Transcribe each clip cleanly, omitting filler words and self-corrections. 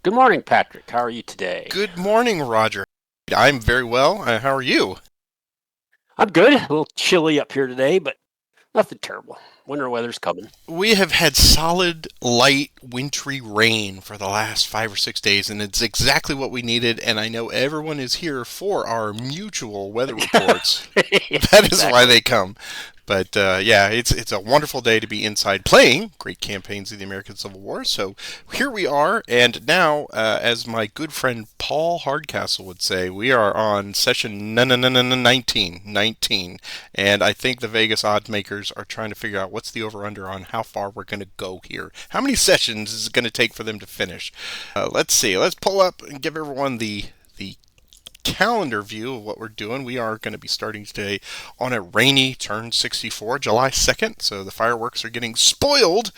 Good morning, Patrick. How are you today? Good morning, Roger. I'm very well. How are you? I'm good. A little chilly up here today, but nothing terrible. Winter weather's coming. We have had solid, light, wintry rain for the last 5 or 6 days, and it's exactly what we needed. And I know everyone is here for our mutual weather reports. That is why Exactly. they come. But yeah, it's a wonderful day to be inside playing great campaigns of the American Civil War. So here we are, and now, as my good friend Paul Hardcastle would say, we are on session 19, and I think the Vegas odds makers are trying to figure out what's the over/under on how far we're going to go here. How many sessions is it going to take for them to finish? Let's see. Let's pull up and give everyone the calendar view of what we're doing. We are going to be starting today on a rainy turn 64, July 2nd. So the fireworks are getting spoiled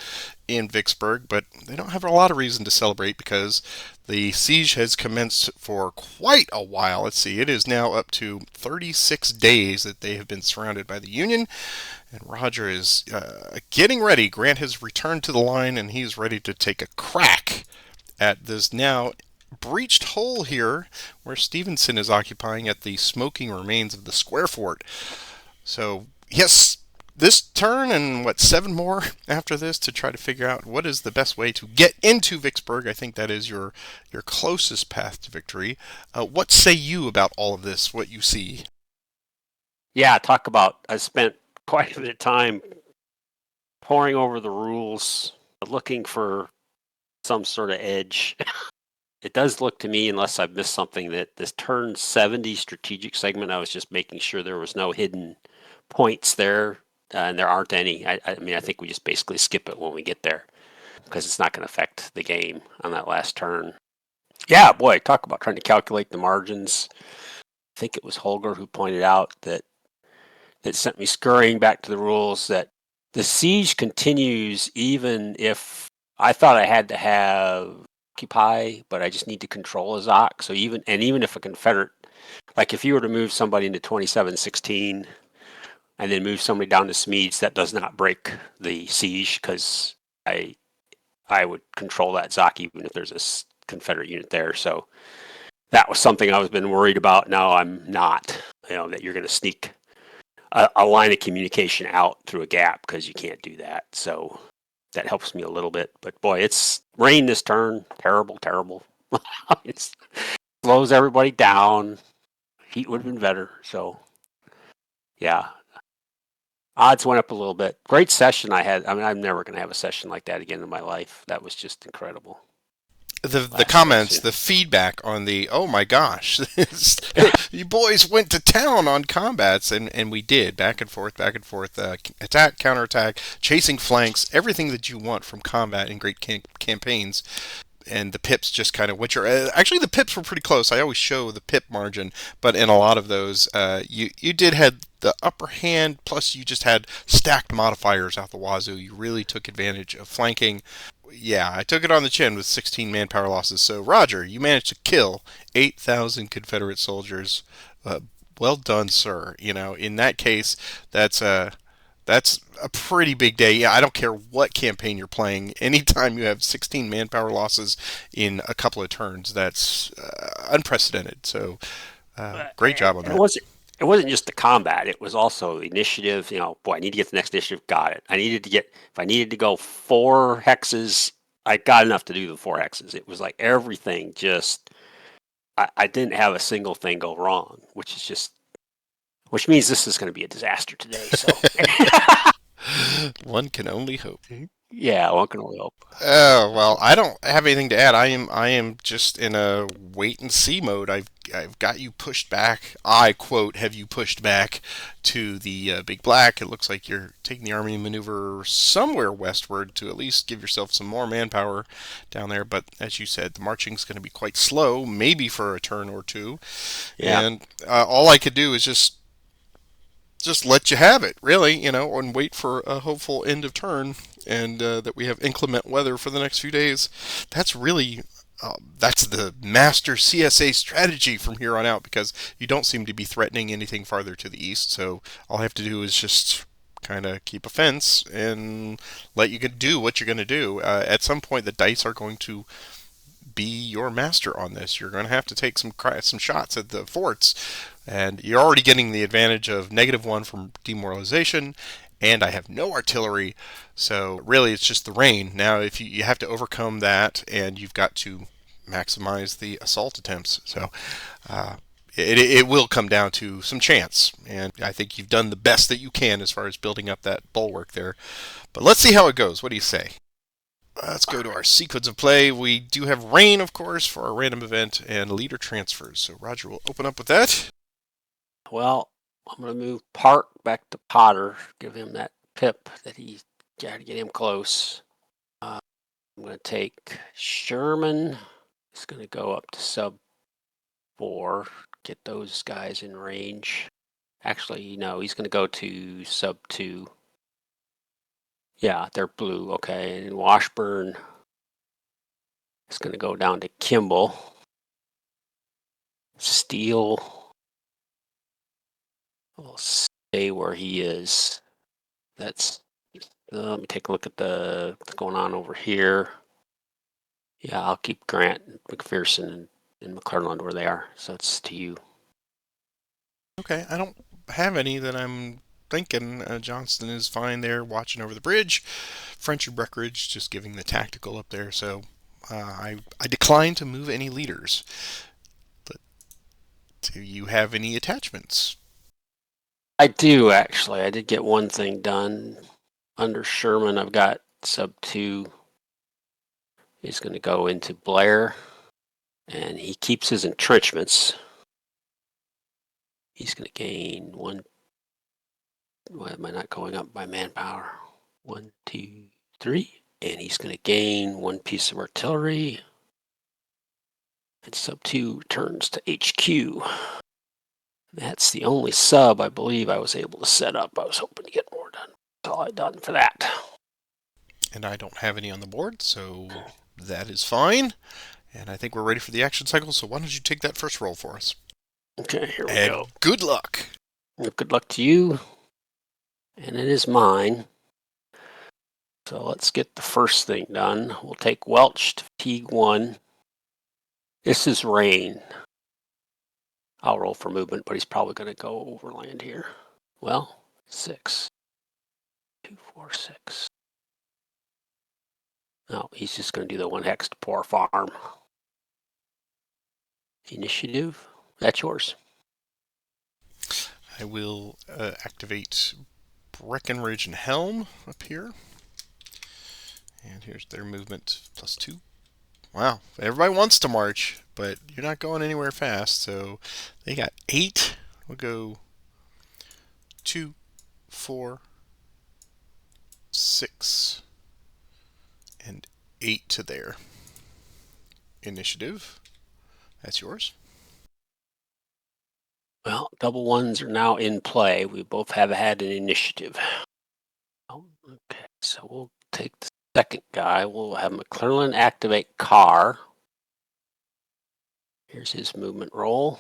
in Vicksburg, but they don't have a lot of reason to celebrate because the siege has commenced for quite a while. Let's see, it is now up to 36 days that they have been surrounded by the Union, and Roger is getting ready. Grant has returned to the line, and he's ready to take a crack at this now breached hole here where Stevenson is occupying at the smoking remains of the square fort. So, yes, this turn and what, seven more after this to try to figure out what is the best way to get into Vicksburg. I think that is your closest path to victory. What say you about all of this, what you see? Yeah, talk about. I spent quite a bit of time poring over the rules, looking for some sort of edge. It does look to me, unless I've missed something, that this turn 70 strategic segment, I was just making sure there was no hidden points there, and there aren't any. I mean, I think we just basically skip it when we get there because it's not going to affect the game on that last turn. Yeah, boy, talk about trying to calculate the margins. I think it was Holger who pointed out that sent me scurrying back to the rules that the siege continues even if I thought I had to have occupy, but I just need to control a Zoc. So even if a Confederate, like if you were to move somebody into 2716 and then move somebody down to Smedes, that does not break the siege because I I would control that Zoc even if there's a Confederate unit there. So that was something I was been worried about. Now I'm not. That you're going to sneak a line of communication out through a gap because you can't do that. So that helps me a little bit. But boy, it's rain this turn. Terrible, terrible. It slows everybody down. Heat would have been better. So yeah, odds went up a little bit. Great session I had. I mean, I'm never going to have a session like that again in my life. That was just incredible. The Last comments, session. the feedback on the oh my gosh, you boys went to town on combats, and we did back and forth, attack, counterattack, chasing flanks, everything that you want from combat in great campaigns. And the pips just kind of what you're actually the pips were pretty close. I always show the pip margin, but in a lot of those, you did had the upper hand. Plus, you just had stacked modifiers out the wazoo. You really took advantage of flanking. Yeah, I took it on the chin with 16 manpower losses. So, Roger, you managed to kill 8,000 Confederate soldiers. Uh, well done, sir. In that case, that's a that's a pretty big day. Yeah, I don't care what campaign you're playing. Anytime you have 16 manpower losses in a couple of turns, that's unprecedented. So, great job on It that. wasn't. It wasn't just the combat. It was also initiative. Boy, I need to get the next initiative. Got it. If I needed to go four hexes, I got enough to do the four hexes. It was like everything just. I didn't have a single thing go wrong, which means this is going to be a disaster today. So, One can only hope. yeah, one can only hope. Oh well, I don't have anything to add. I am just in a wait and see mode. I've got you pushed back. I quote, have you pushed back to the Big Black? It looks like you're taking the army maneuver somewhere westward to at least give yourself some more manpower down there. But as you said, the marching's going to be quite slow, maybe for a turn or two. Yeah. And all I could do is just let you have it, really, and wait for a hopeful end of turn, and that we have inclement weather for the next few days. That's really that's the master CSA strategy from here on out because you don't seem to be threatening anything farther to the east. So all I have to do is just kind of keep a fence and let you do what you're going to do. At some point, the dice are going to be your master on this. You're going to have to take some shots at the forts, and you're already getting the advantage of -1 from demoralization, and I have no artillery, so really it's just the rain. Now, if you have to overcome that, and you've got to maximize the assault attempts, so it will come down to some chance, and I think you've done the best that you can as far as building up that bulwark there. But let's see how it goes. What do you say? Let's go to our sequence of play. We do have rain, of course, for our random event, and leader transfers. So Roger will open up with that. Well, I'm going to move Park back to Potter, give him that pip that he got to get him close. I'm going to take Sherman. He's going to go up to sub 4, get those guys in range. Actually, no, he's going to go to sub 2. Yeah, they're blue. Okay, and Washburn is going to go down to Kimball. Steele will stay where he is. That's. Let me take a look at what's going on over here. Yeah, I'll keep Grant, McPherson, and McClelland where they are. So it's to you. Okay, I don't have any that I'm thinking. Johnston is fine there, watching over the bridge. French and Breckinridge just giving the tactical up there. So I decline to move any leaders. But do you have any attachments? I do, actually. I did get one thing done. Under Sherman, I've got sub 2. He's going to go into Blair, and he keeps his entrenchments. He's going to gain 1. Why am I not going up by manpower? 1, 2, 3. And he's going to gain 1 piece of artillery. And sub 2 turns to HQ. That's the only sub I believe I was able to set up. I was hoping to get more done. That's all I've done for that. And I don't have any on the board, so that is fine. And I think we're ready for the action cycle, so why don't you take that first roll for us? Okay, here we And go. good luck. Good luck to you. And it is mine. So let's get the first thing done. We'll take Welch to fatigue 1. This is rain. I'll roll for movement, but he's probably going to go overland here. Well, 6. 2, 4, 6. No, he's just going to do the 1 hex to Poor Farm. Initiative, that's yours. I will activate Breckenridge and Helm up here. And here's their movement +2. Wow, everybody wants to march, but you're not going anywhere fast. So they got 8. We'll go 2, 4, 6, and 8 to their initiative. That's yours. Well, double ones are now in play. We both have had an initiative. Oh, okay, so we'll take the second guy. We'll have McClellan activate Carr. Here's his movement roll.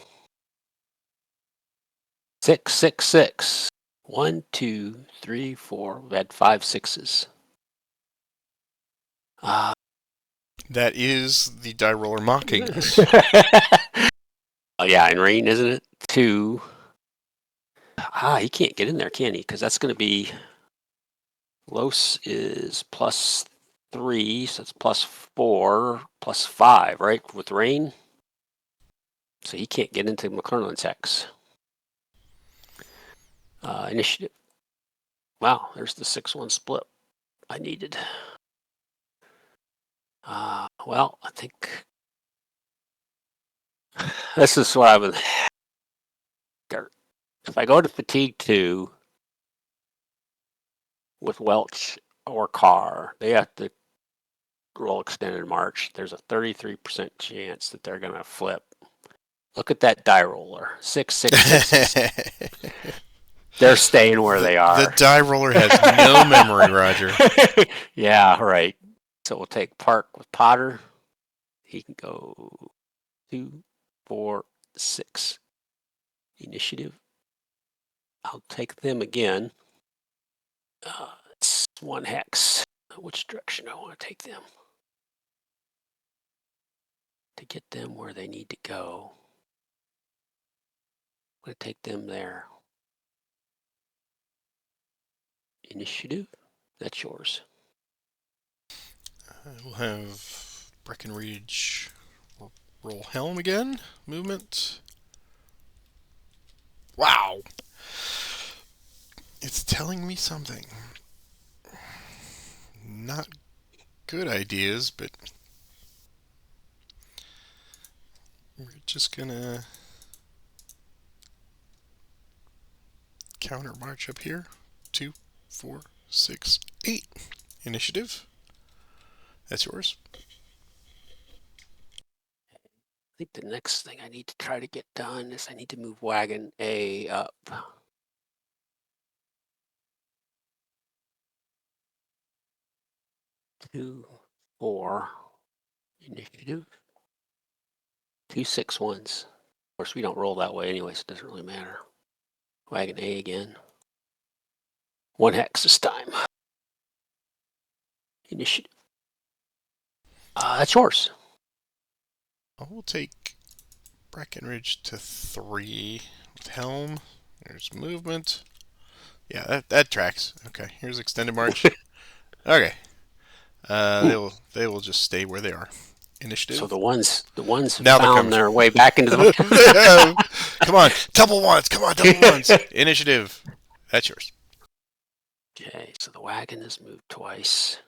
6, 6, 6. 1, 2, 3, 4. We've had 5 6s. That is the die roller mocking us. Oh yeah, in rain, isn't it? 2. He can't get in there, can he? Because that's going to be Los is +3, so it's +4, +5, right? With rain. So he can't get into McClellan's hex. Initiative. Wow, there's the 6-1 split I needed. Well, I think this is what I would. If I go to fatigue 2 with Welch or Carr, they have to roll extended march. There's a 33% chance that they're going to flip. Look at that die roller. 6, 6, 6. They're staying where they are. The die roller has no memory, Roger. Yeah, right. So we'll take Park with Potter. He can go 2, 4, 6. Initiative. I'll take them again. It's 1 hex. Which direction do I want to take them? to get them where they need to go. I'm going to take them there. Initiative, that's yours. We'll have Breckenridge roll helm again. Movement. Wow! It's telling me something. Not good ideas, but we're just gonna counter march up here. 2, 4, 6, 8. Initiative. That's yours. I think the next thing I need to try to get done is I need to move wagon A up. 2, 4. Initiative. 2 6 1s. Of course, we don't roll that way anyway, so it doesn't really matter. Wagon A again. 1 hex this time. Initiative. That's yours. I will take Breckenridge to 3 with helm. There's movement. Yeah, that tracks. Okay, here's extended march. Okay, they will just stay where they are. Initiative. So the ones have Now they're found coming. their way back into the. Come on, double ones. Come on, double ones. Initiative. That's yours. Okay, so the wagon has moved twice.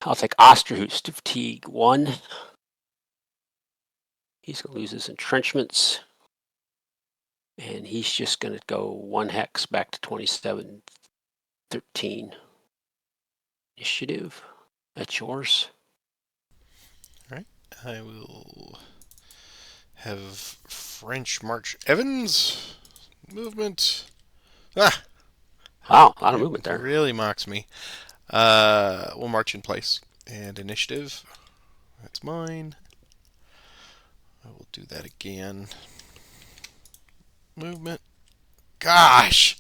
I'll take Osterhus to fatigue 1. He's going to lose his entrenchments. And he's just going to go 1 hex back to 2713. Initiative. That's yours. All right. I will have French March Evans. Movement. Ah! Wow, a lot of movement It there. really mocks me. We'll march in place. And initiative. That's mine. I will do that again. Movement. Gosh!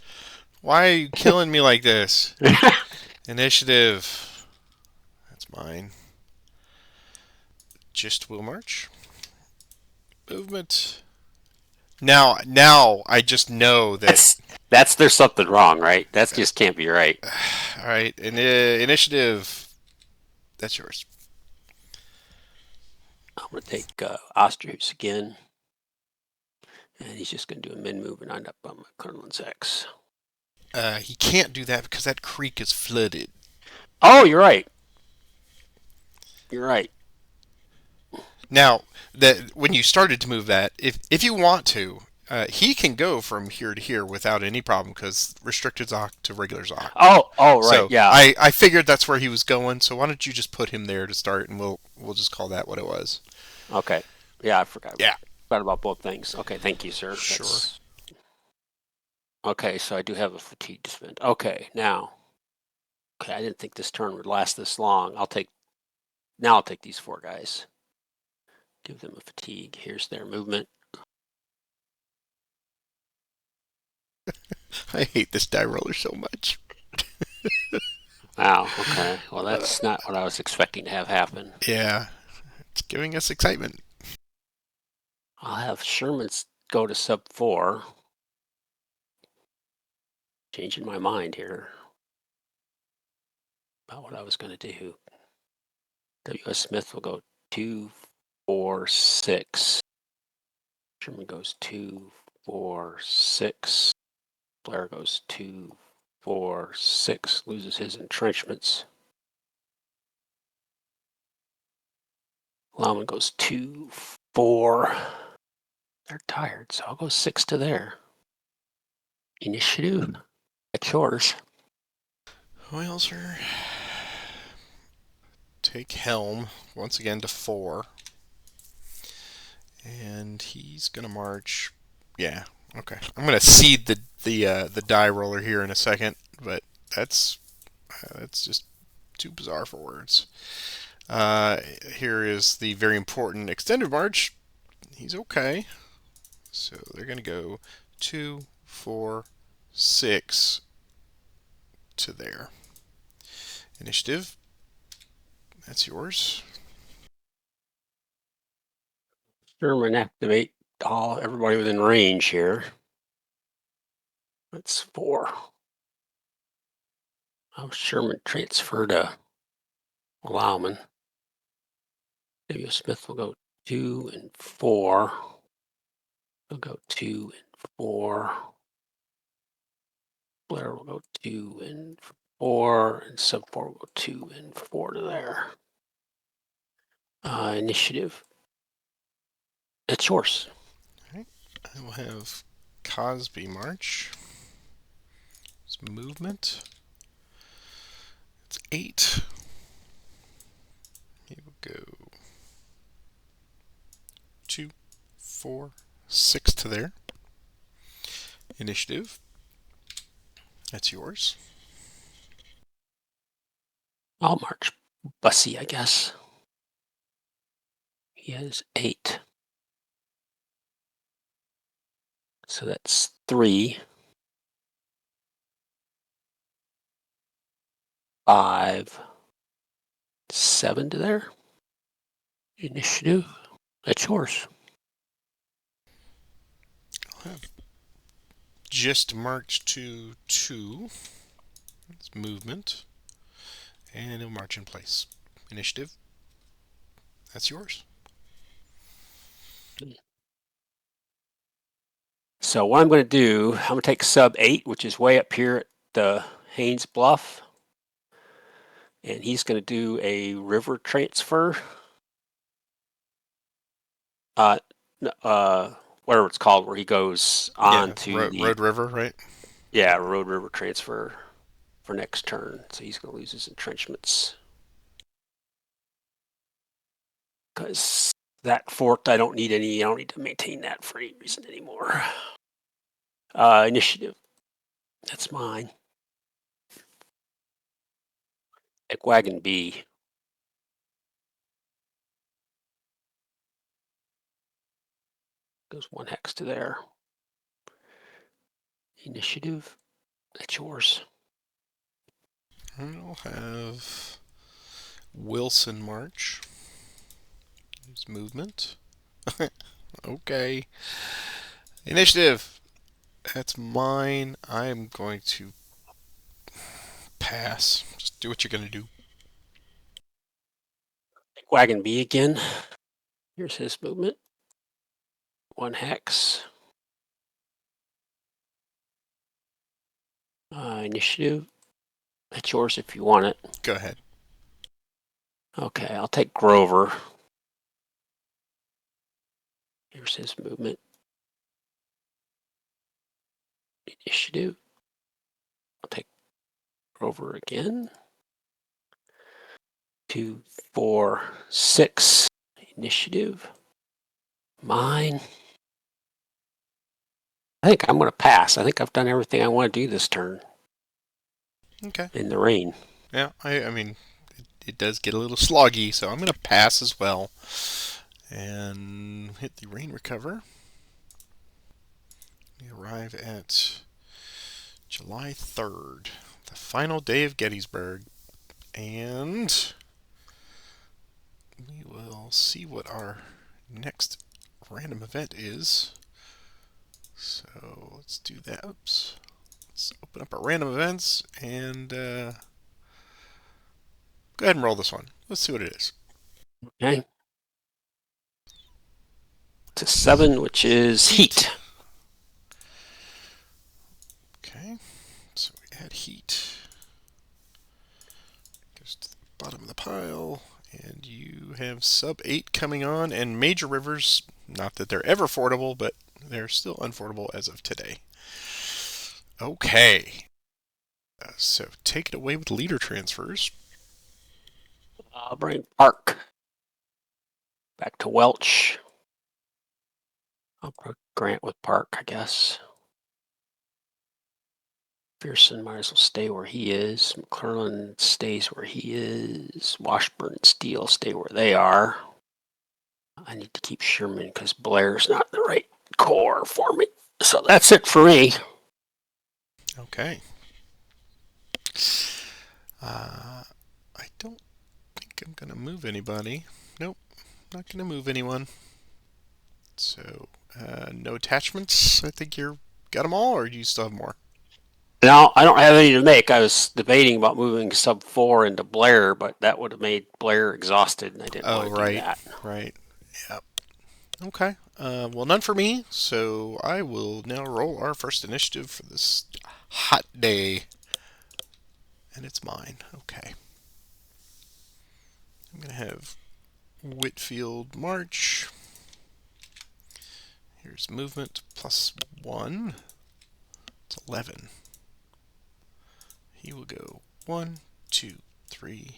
Why are you killing me like this? Initiative. That's mine. Just will march. Movement. Now I just know that. That's there's something wrong, right? That just can't be right. All right, initiative. That's yours. I'm going to take Osterhus again. And he's just going to do a min move and end up on my Cumberland's X. He can't do that because that creek is flooded. Oh, you're right. You're right. Now, that when you started to move that, if you want to, he can go from here to here without any problem because restricted Zoc to regular Zoc. Oh, right, So yeah. I figured that's where he was going. So why don't you just put him there to start, and we'll just call that what it was. Okay. Yeah, I forgot. Yeah. Forgot about both things. Okay, thank you, sir. Sure. Okay, so I do have a fatigue to spend. Okay, now. Okay, I didn't think this turn would last this long. I'll take these 4 guys. Give them a fatigue. Here's their movement. I hate this die roller so much. Wow, okay. Well, that's not what I was expecting to have happen. Yeah, it's giving us excitement. I'll have Sherman's go to sub 4. Changing my mind here about what I was going to do. W.S. Smith will go 2, 4, 6. Sherman goes 2, 4, 6. Blair goes 2, 4, 6. Loses his entrenchments. Lauman goes 2, 4. They're tired, so I'll go 6 to there. Initiative. That's yours. Well, sir. Take helm once again to 4. And he's gonna march. Yeah, okay. I'm gonna seed the die roller here in a second, but that's just too bizarre for words. Here is the very important extended march. He's okay. So they're gonna go 2, 4, 6 to there. Initiative. That's yours. Sherman activate everybody within range here. That's 4. Sherman transfer to Lauman. W. Smith will go 2 and 4. We'll go 2 and 4. Blair will go 2 and 4, and sub 4 will go 2 and 4 to there. Initiative. It's yours. All right. I will have Cosby march. It's movement. It's 8. He will go 2, 4, 6 to there. Initiative. That's yours. I'll march Bussy, I guess. He has 8. So that's 3, 5, 7 to there. Initiative. That's yours. I'll have just march to 2. It's movement. And it'll march in place. Initiative. That's yours. So what I'm going to do, I'm going to take sub 8, which is way up here at the Haynes Bluff. And he's going to do a river transfer. Whatever it's called, where he goes on to the Road River, right? road river transfer for next turn. So he's going to lose his entrenchments because that fort I don't need to maintain that for any reason anymore. Initiative. That's mine. Like wagon B. Goes 1 hex to there. Initiative. That's yours. I'll have Wilson march. There's movement. Okay. Initiative. That's mine. I'm going to pass. Just do what you're going to do. Like wagon B again. Here's his movement. 1 hex. Initiative. That's yours if you want it. Go ahead. Okay, I'll take Grover. Here's his movement. Initiative. I'll take Grover again. 2, 4, 6. Initiative. Mine. I think I'm going to pass. I think I've done everything I want to do this turn. Okay. In the rain. Yeah, I mean, it does get a little sloggy, so I'm going to pass as well. And hit the rain recover. We arrive at July 3rd, the final day of Gettysburg. And we will see what our next random event is. So let's do that. Oops. Let's open up our random events and go ahead and roll this one. Let's see what it is. Okay. It's a 7, which is heat. Okay. So we add heat. Goes to the bottom of the pile. And you have sub 8 coming on and major rivers. Not that they're ever fordable, but they're still unfordable as of today. Okay. So take it away with leader transfers. I'll bring Park back to Welch. I'll put Grant with Park, I guess. Pearson might as well stay where he is. McClellan stays where he is. Washburn and Steele stay where they are. I need to keep Sherman because Blair's not the right core for me. So that's it for me. Okay. I don't think I'm going to move anybody. Nope, not going to move anyone. So, no attachments. I think you're got them all, or do you still have more? Now, I don't have any to make. I was debating about moving sub 4 into Blair, but that would have made Blair exhausted, and I didn't Oh, want to do right, that. right. Yep. Okay. Well, none for me. So I will now roll our first initiative for this hot day, and it's mine. Okay. I'm gonna have Whitfield march. Here's movement +1. It's 11. He will go 1, 2, 3,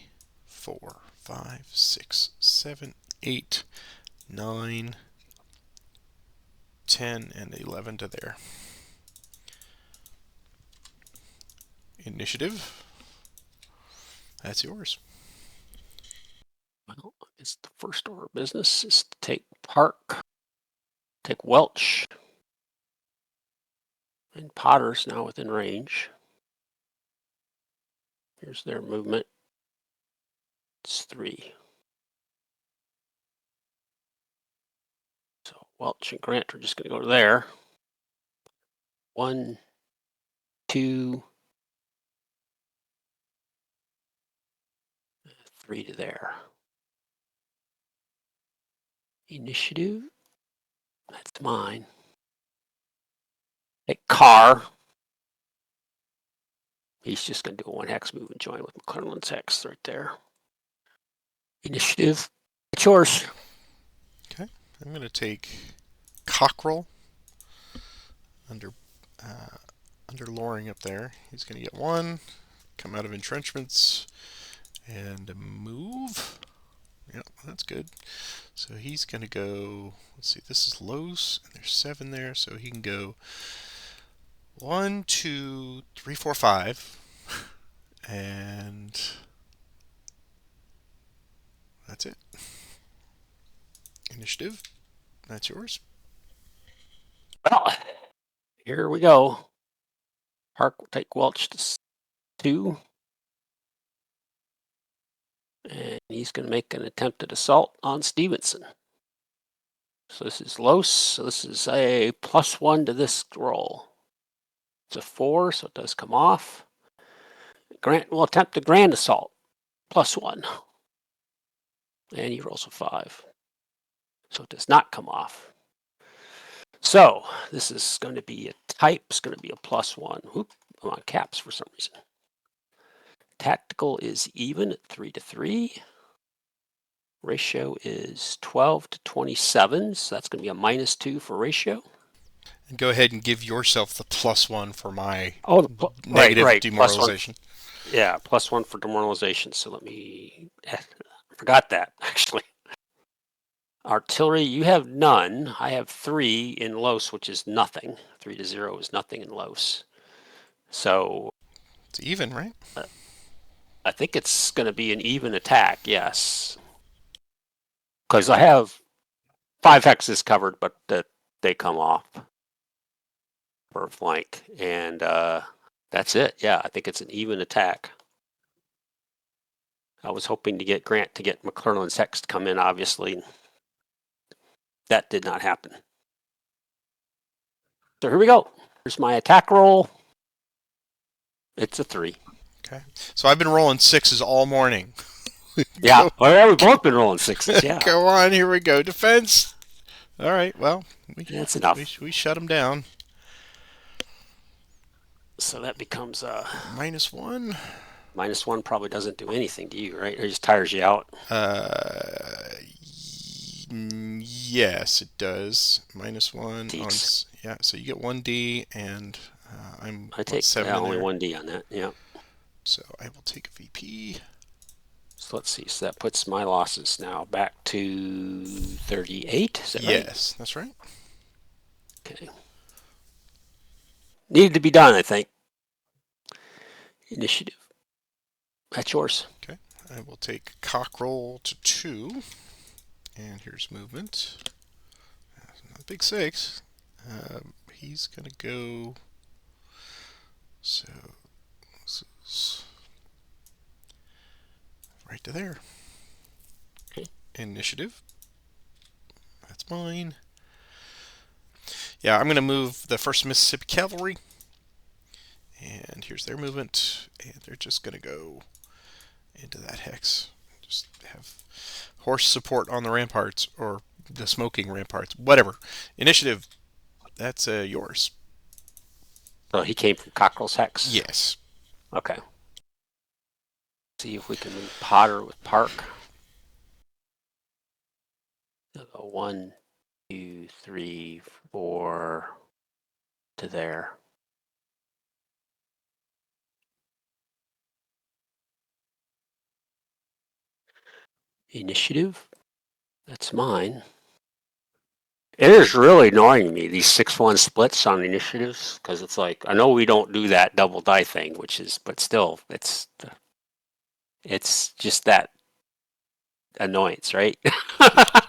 4, 5, 6, 7, 8, 9, 10, and 11 to there. Initiative. That's yours. Well, it's the first order of business is to take Park, take Welch, and Potter's now within range. Here's their movement. It's 3. So Welch and Grant are just going to go to there. 1, 2, 3 to there. Initiative. That's mine. Take Carr. He's just going to do a 1 hex move and join with McClellan's hex right there. Initiative. It's yours. Okay. I'm going to take Cockrell under under Loring up there. He's going to get 1, come out of entrenchments, and move. Yep, that's good. So he's going to go, let's see, this is Los, and there's 7 there, so he can go 1, 2, 3, 4, 5, and that's it. Initiative, that's yours. Well, here we go. Park will take Welch to 2. And he's going to make an attempted assault on Stevenson. So this is Los. So this is a +1 to this roll. It's a 4, so it does come off. Grant will attempt a grand assault. +1. And he rolls a 5. So it does not come off. So this is going to be a type. It's going to be a +1. Oop, I'm on caps for some reason. Tactical is even at 3 to 3. Ratio is 12 to 27. So that's going to be a -2 for ratio. And go ahead and give yourself the +1 for my Oh, negative right. +1. demoralization. Yeah, +1 for demoralization. So let me. I forgot that actually. Artillery, you have none. I have 3 in Los, which is nothing. 3 to 0 is nothing in Los. So It's even, right? I think it's going to be an even attack. Yes, because I have 5 hexes covered, but they come off for a flank, and that's it. Yeah, I think it's an even attack. I was hoping to get Grant to get McClellan's hex to come in, obviously. That did not happen. So here we go. Here's my attack roll. It's a 3. Okay. So I've been rolling 6s all morning. Yeah, well, we've both been rolling 6s. Yeah, Go on, here we go. Defense. All right, well, that's enough. we shut them down. So that becomes -1. -1. Probably doesn't do anything to you, right? It just tires you out. Yes, it does. -1 on. Teats. Yeah, so you get 1D, and I'm I take 7 in only there. 1D on that. Yeah. So I will take a VP. So let's see. So that puts my losses now back to 38. Is that right? Yes, that's right. Okay. Needed to be done, I think. Initiative. That's yours. Okay, I will take Cockrell to 2, and here's movement. Not a big 6. He's gonna go. So this is right to there. Okay. Initiative. That's mine. Yeah, I'm going to move the 1st Mississippi Cavalry. And here's their movement. And they're just going to go into that hex. Just have horse support on the ramparts, or the smoking ramparts, whatever. Initiative, that's yours. So he came from Cockrell's Hex. Yes. Okay. See if we can move Potter with Park. He'll go 1, 2, 3, 4 to there. Initiative. That's mine. It is really annoying me, these 6-1 splits on initiatives, because it's like, I know we don't do that double die thing, which is, but still, it's just that annoyance, right?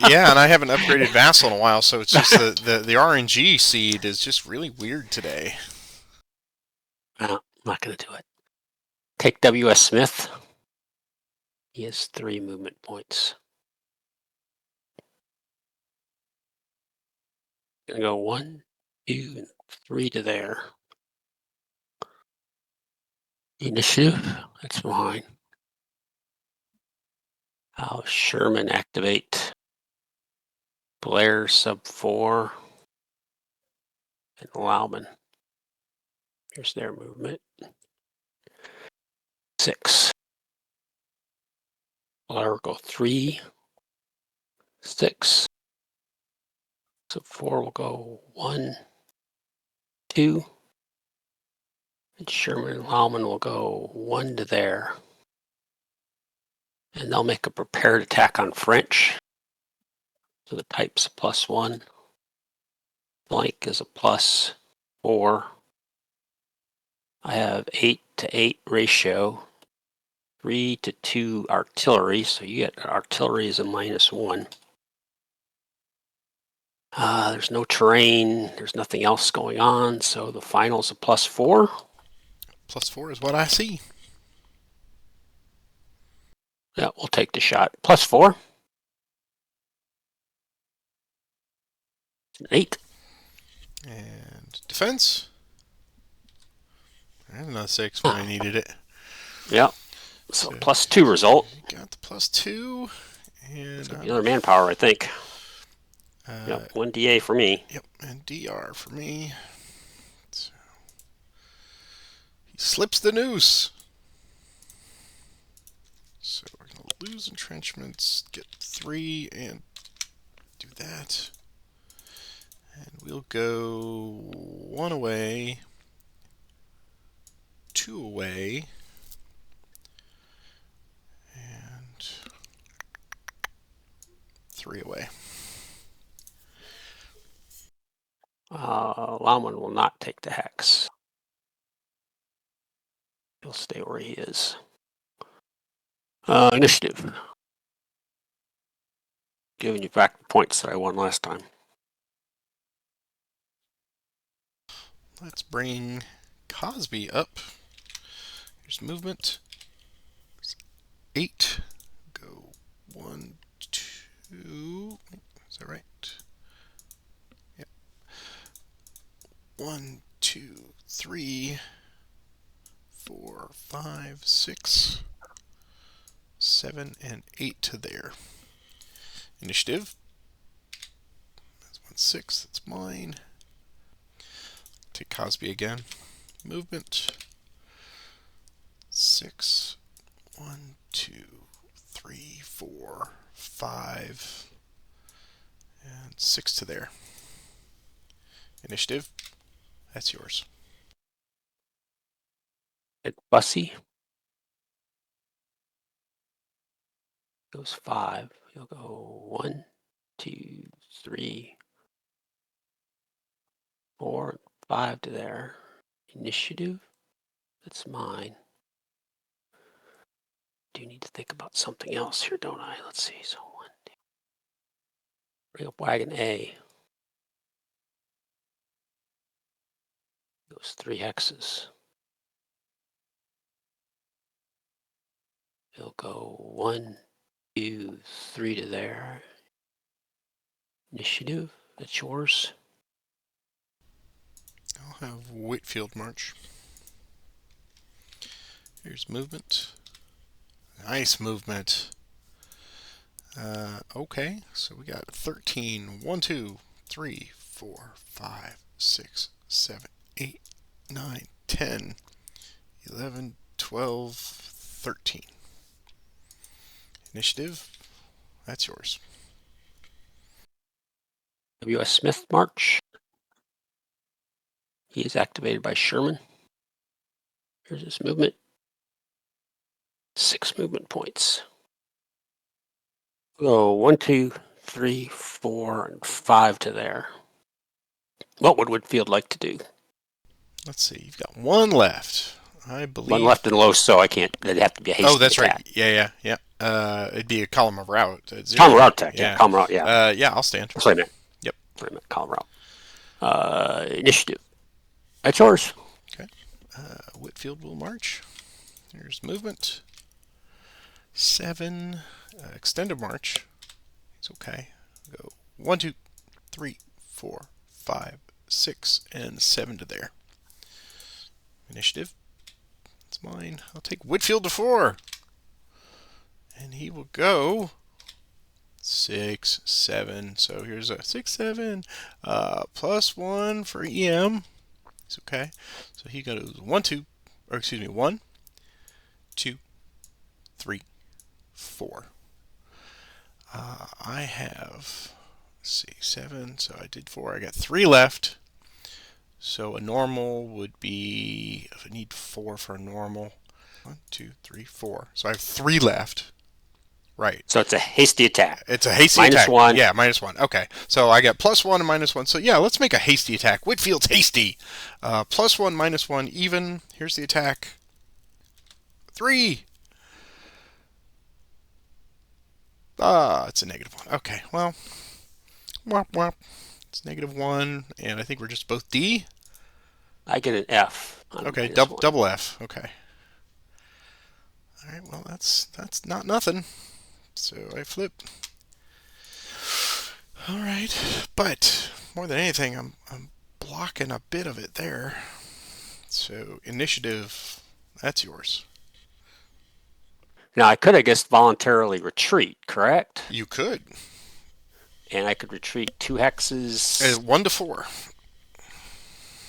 Yeah, and I haven't upgraded Vassal in a while, so it's just the RNG seed is just really weird today. No, I'm not going to do it. Take W.S. Smith. He has 3 movement points. Gonna go 1, 2, and 3 to there. Initiative, that's mine. How Sherman activate. Blair sub 4. And Lauman. Here's their movement. 6. Blair will go 3, 6. So 4 will go 1, 2. And Sherman and Lauman will go 1 to there. And they'll make a prepared attack on French. So the type's a +1. Blank is a +4. I have 8 to 8 ratio. 3 to 2 artillery. So you get artillery is a -1. There's no terrain. There's nothing else going on. So the final's a +4. +4 is what I see. Yeah, we'll take the shot. +4. 8. And defense. And another 6 when I needed it. Yeah. So +2 result. Got the +2. And Another manpower, I think. Yep, 1 DA for me. Yep, and DR for me. So he slips the noose. So we're going to lose entrenchments, get 3, and do that. And we'll go 1 away, 2 away, and 3 away. Lauman will not take the hex. He'll stay where he is. Initiative. Giving you back the points that I won last time. Let's bring Cosby up. Here's movement. 8. Go 1, 2. Is that right? Yep. 1, 2, 3, 4, 5, 6, 7, and 8 to there. Initiative. That's 1, 6. That's mine. Take Cosby again. Movement. 6. 1, 2, 3, 4, 5, and 6 to there. Initiative. That's yours. At Bussy. Goes 5. He'll go 1, 2, 3, 4, 5 to there. Initiative. That's mine. Do need to think about something else here, don't I? Let's see. So 1, 2. Bring up wagon A. Goes 3 hexes. He'll go 1, 2, 3 to there. Initiative. That's yours. I'll have Whitfield march. Here's movement. Nice movement. Okay, so we got 13. 1, 2, 3, 4, 5, 6, 7, 8, 9, 10, 11, 12, 13. Initiative, that's yours. W.S. Smith march. He is activated by Sherman. Here's his movement. 6 movement points. Go 1, 2, 3, 4, and 5 to there. What would Whitfield like to do? Let's see, you've got one left. I believe. One left and low, so I can't. It'd have to be a hasty Oh, that's attack. right. Yeah. It'd be a column of route. Column route attack. Yeah, column route. Yeah. Yeah, I'll stand. That's what I meant. Yep. That's what I meant. Column route. Initiative. That's yours. Okay. Whitfield will march. There's movement. 7. Extended march. It's okay. Go 1, 2, 3, 4, 5, 6, and 7 to there. Initiative. It's mine. I'll take Whitfield to 4. And he will go 6, 7. So here's a 6, 7. +1 for EM. It's okay. So he goes 1, 2, or excuse me, 1, 2, 3, 4. I have, let's see, 7. So I did 4. I got 3 left. So a normal would be, I need 4 for a normal. 1, 2, 3, 4. So I have 3 left. Right. So it's a hasty attack. It's a hasty Minus attack. one. Yeah, -1. Okay. So I got +1 and -1. So yeah, let's make a hasty attack. Whitfield's hasty. +1, -1, even. Here's the attack. 3. It's a -1. Okay, well. Womp womp. It's -1, and I think we're just both D. I get an F. On Okay, -1. double F. Okay. All right. Well, that's not nothing. So I flip. All right, but more than anything, I'm blocking a bit of it there. So initiative, that's yours. Now I could, I guess, voluntarily retreat, correct? You could. And I could retreat 2 hexes. 1 to 4.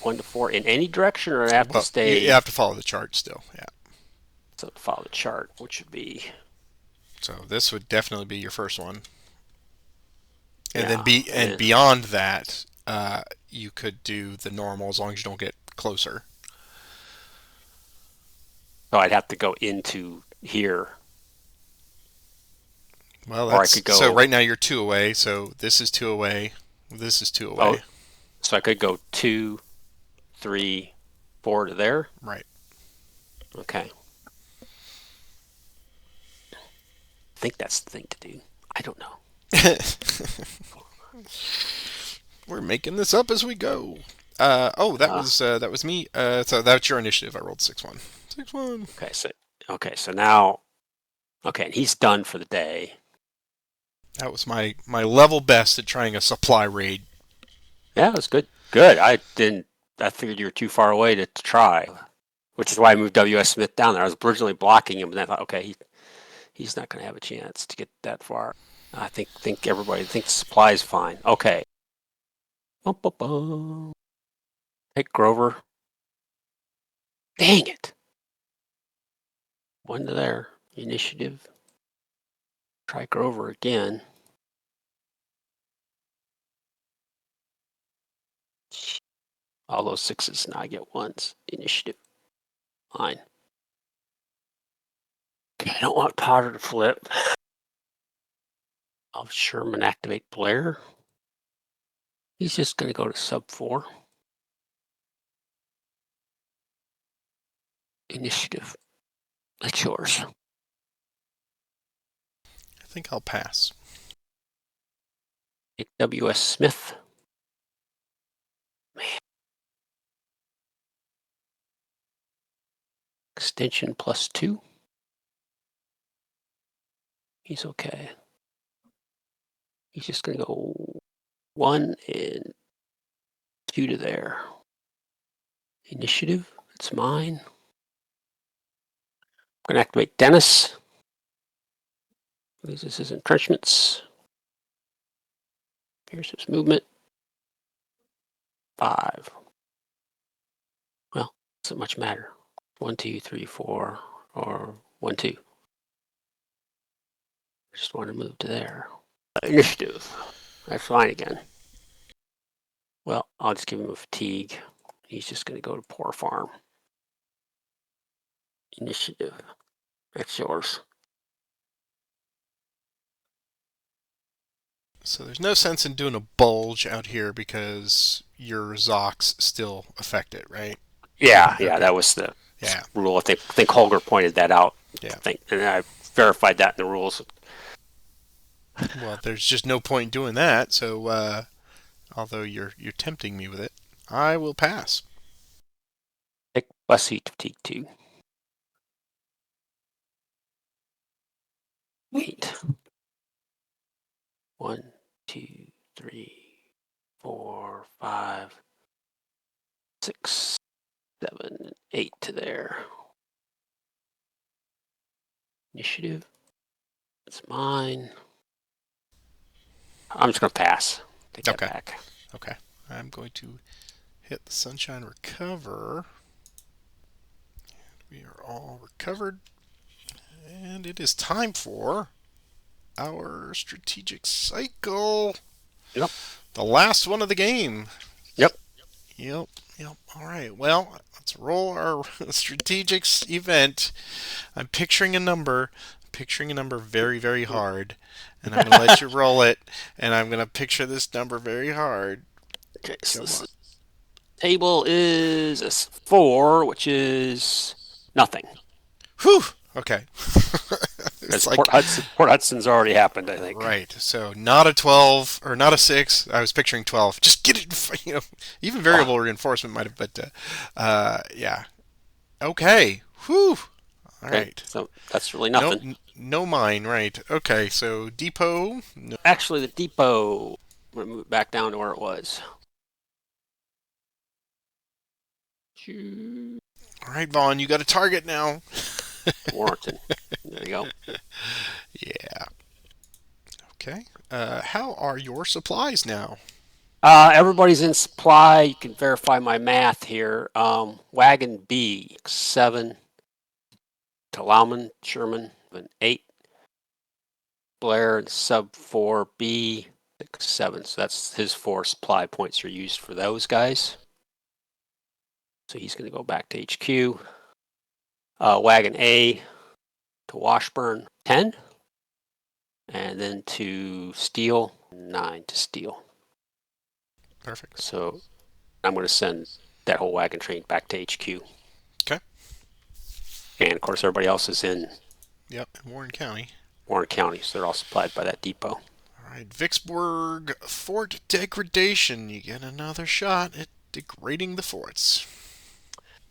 1 to 4 in any direction, or I have to stay. You have to follow the chart still. Yeah. So follow the chart, which would be. So this would definitely be your first one. And Yeah, then beyond that, you could do the normal as long as you don't get closer. So I'd have to go into here. Well, or I could go. So right now you're 2 away. So this is 2 away. This is 2 away. Oh, so I could go 2, 3, 4 to there. Right. Okay. I think that's the thing to do. I don't know. We're making this up as we go. That was me. So that's your initiative. I rolled 6-1. 6-1. Okay. So now, and he's done for the day. That was my level best at trying a supply raid. Yeah, it was good. Good. I figured you were too far away to try, which is why I moved W.S. Smith down there. I was originally blocking him, and I thought, okay, he's not going to have a chance to get that far. I think everybody thinks supply is fine. Okay. Take Grover. Dang it. 1 to there. Initiative. Try Grover again. All those 6s. Now I get 1s. Initiative. Fine. Okay, I don't want Potter to flip. I'll have Sherman activate Blair. He's just going to go to sub 4. Initiative. That's yours. I think I'll pass. Take W.S. Smith. Man. Extension +2. He's okay. He's just going to go 1 and 2 to there. Initiative. It's mine. I'm going to activate Dennis. This is entrenchments. Here's his movement. 5. Well, doesn't much matter. 1, 2, 3, 4, or 1, 2. I just want to move to there. Initiative. That's fine again. Well, I'll just give him a fatigue. He's just going to go to Poor Farm. Initiative. That's yours. So there's no sense in doing a bulge out here because your Zocs still affect it, right? Yeah, Okay. that was the Yeah. rule. I think Holger pointed that out. Yeah. And I verified that in the rules. Well, there's just no point in doing that. So, although you're tempting me with it, I will pass. Take bus seat fatigue 2. 8. 1, 2, 3, 4, 5, 6, 7, 8 to there. Initiative. It's mine. I'm just going to pass. Take that Okay. back. Okay. I'm going to hit the Sunshine Recover. We are all recovered. And it is time for our strategic cycle. Yep. The last one of the game. Yep. Yep. Yep. All right. Well, let's roll our strategics event. I'm picturing a number. Picturing a number very, very hard. And I'm going to let you roll it. And I'm going to picture this number very hard. Okay, so Come this on. table is a 4, which is nothing. Whew. Okay. Because It's like, Port Hudson's already happened, I think. right. So not a 12 or not a 6. I was picturing 12. Just get it, even variable reinforcement might have, but yeah. Okay. Whew. All Okay, right. so that's really No, nothing. no mine. Right. Okay. So depot. No. Actually, the depot, I'm going to move it back down to where it was. All right, Vaughn. You got a target now. Warrenton. There you go. Yeah. Okay. How are your supplies now? Everybody's in supply. You can verify my math here. Wagon B, 7. Talauman, Sherman, an 8. Blair and sub 4B, 6, 7. So that's his 4 supply points are used for those guys. So he's going to go back to HQ. Wagon A to Washburn, 10. And then to Steel, 9 to Steel. Perfect. So I'm going to send that whole wagon train back to HQ. Okay. And of course, everybody else is in Yep. In Warren County. Warren County, so they're all supplied by that depot. All right. Vicksburg Fort Degradation. You get another shot at degrading the forts.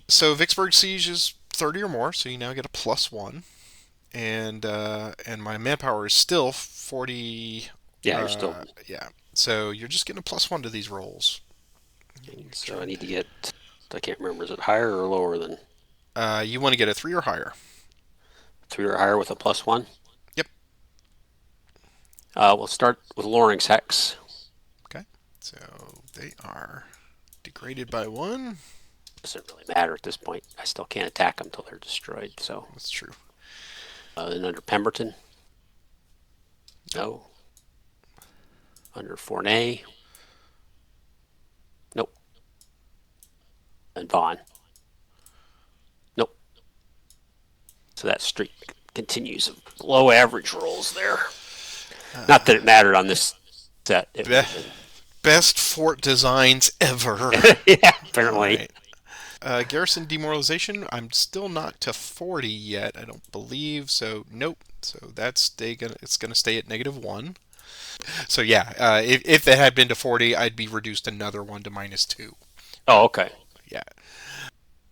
So Vicksburg Siege is 30 or more, so you now get a +1. And my manpower is still 40. Yeah, you're still. Yeah. So you're just getting a +1 to these rolls. So I need to get. I can't remember. Is it higher or lower than You want to get a 3 or higher. 3 or higher with a +1? Yep. We'll start with Loring's Hex. Okay. So they are degraded by 1. Doesn't really matter at this point. I still can't attack them until they're destroyed. So That's true. then under Pemberton, no. Under Fournay, nope. And Vaughn, nope. So that streak continues of low average rolls there. Not that it mattered on this set. Best fort designs ever. Yeah, apparently. Right. Garrison demoralization. I'm still not to 40 yet. I don't believe so. Nope. So it's gonna stay at -1. So yeah, if it had been to 40, I'd be reduced another 1 to -2. Oh, okay. Yeah.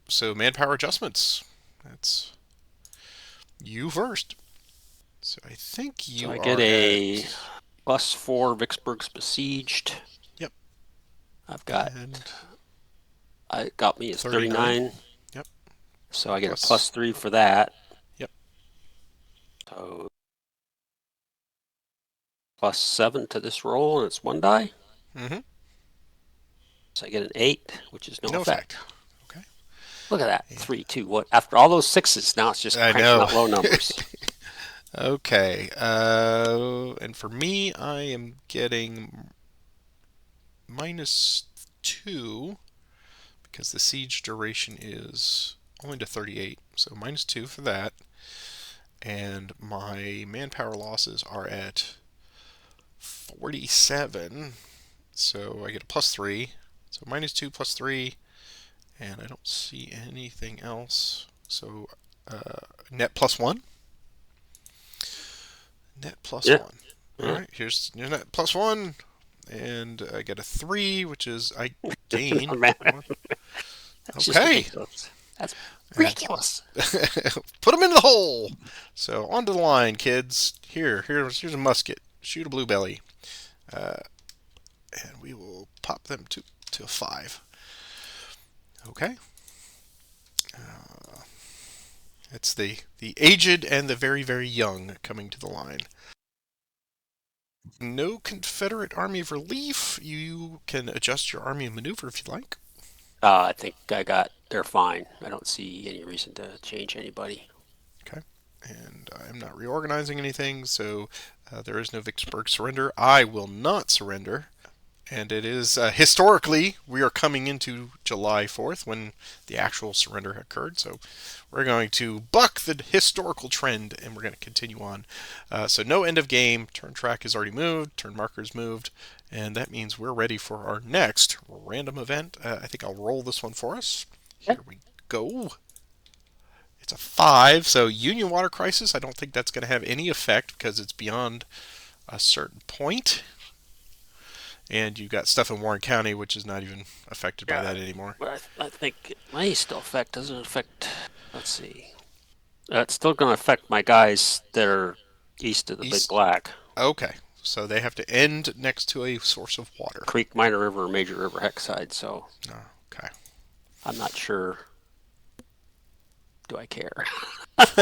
So manpower adjustments. That's you first. So I think you So I are get a at +4 Vicksburg's besieged. Yep. I've got And it got me is 39. 39. Yep. So I get a Plus. +3 for that. Yep. So +7 to this roll, and it's 1 die. Mm-hmm. So I get an 8, which is no No effect. effect. Okay. Look at that. And 3, 2, what? After all those sixes, now it's just I cranking know. out low numbers. Okay. And for me, I am getting -2 because the siege duration is only to 38. So -2 for that. And my manpower losses are at 47. So I get a +3. So -2 +3. And I don't see anything else. So net +1. Net plus Yeah. one. All Yeah. right, here's your net +1, and I get a 3, which is I gain Man, one. that's just Okay, ridiculous. That's and ridiculous. put them into the hole. So onto the line, kids. Here's a musket. Shoot a blue belly, uh, and we will pop them to a 5. Okay, it's the aged and the very very young coming to the line. No Confederate Army of Relief. You can adjust your army of maneuver if you like. I think they're fine. I don't see any reason to change anybody. Okay. And I'm not reorganizing anything, so there is no Vicksburg surrender. I will not surrender. And it is historically, we are coming into July 4th when the actual surrender occurred. So we're going to buck the historical trend and we're going to continue on. So no end of game. Turn track is already moved. Turn markers moved. And that means we're ready for our next random event. I think I'll roll this one for us. Yeah. Here we go. It's a 5, so Union Water Crisis, I don't think that's going to have any effect because it's beyond a certain point. And you've got stuff in Warren County, which is not even affected by Yeah, that anymore. but I think it may still affect. Doesn't affect. Let's see. It's still going to affect my guys that are east of the Big East. Black. Okay, so they have to end next to a source of water. Creek, Minor River, Major River, Hexside. So Okay. I'm not sure. Do I care at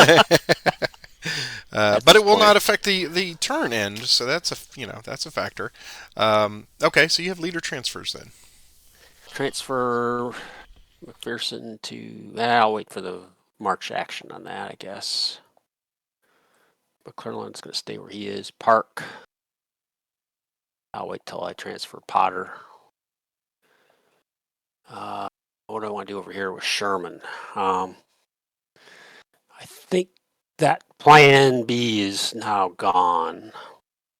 But this it will point? not affect the turn end, so that's a factor. Okay, so you have leader transfers then. Transfer McPherson to. I'll wait for the March action on that, I guess. McClellan's going to stay where he is. Park. I'll wait till I transfer Potter. What do I want to do over here with Sherman? I think that plan B is now gone.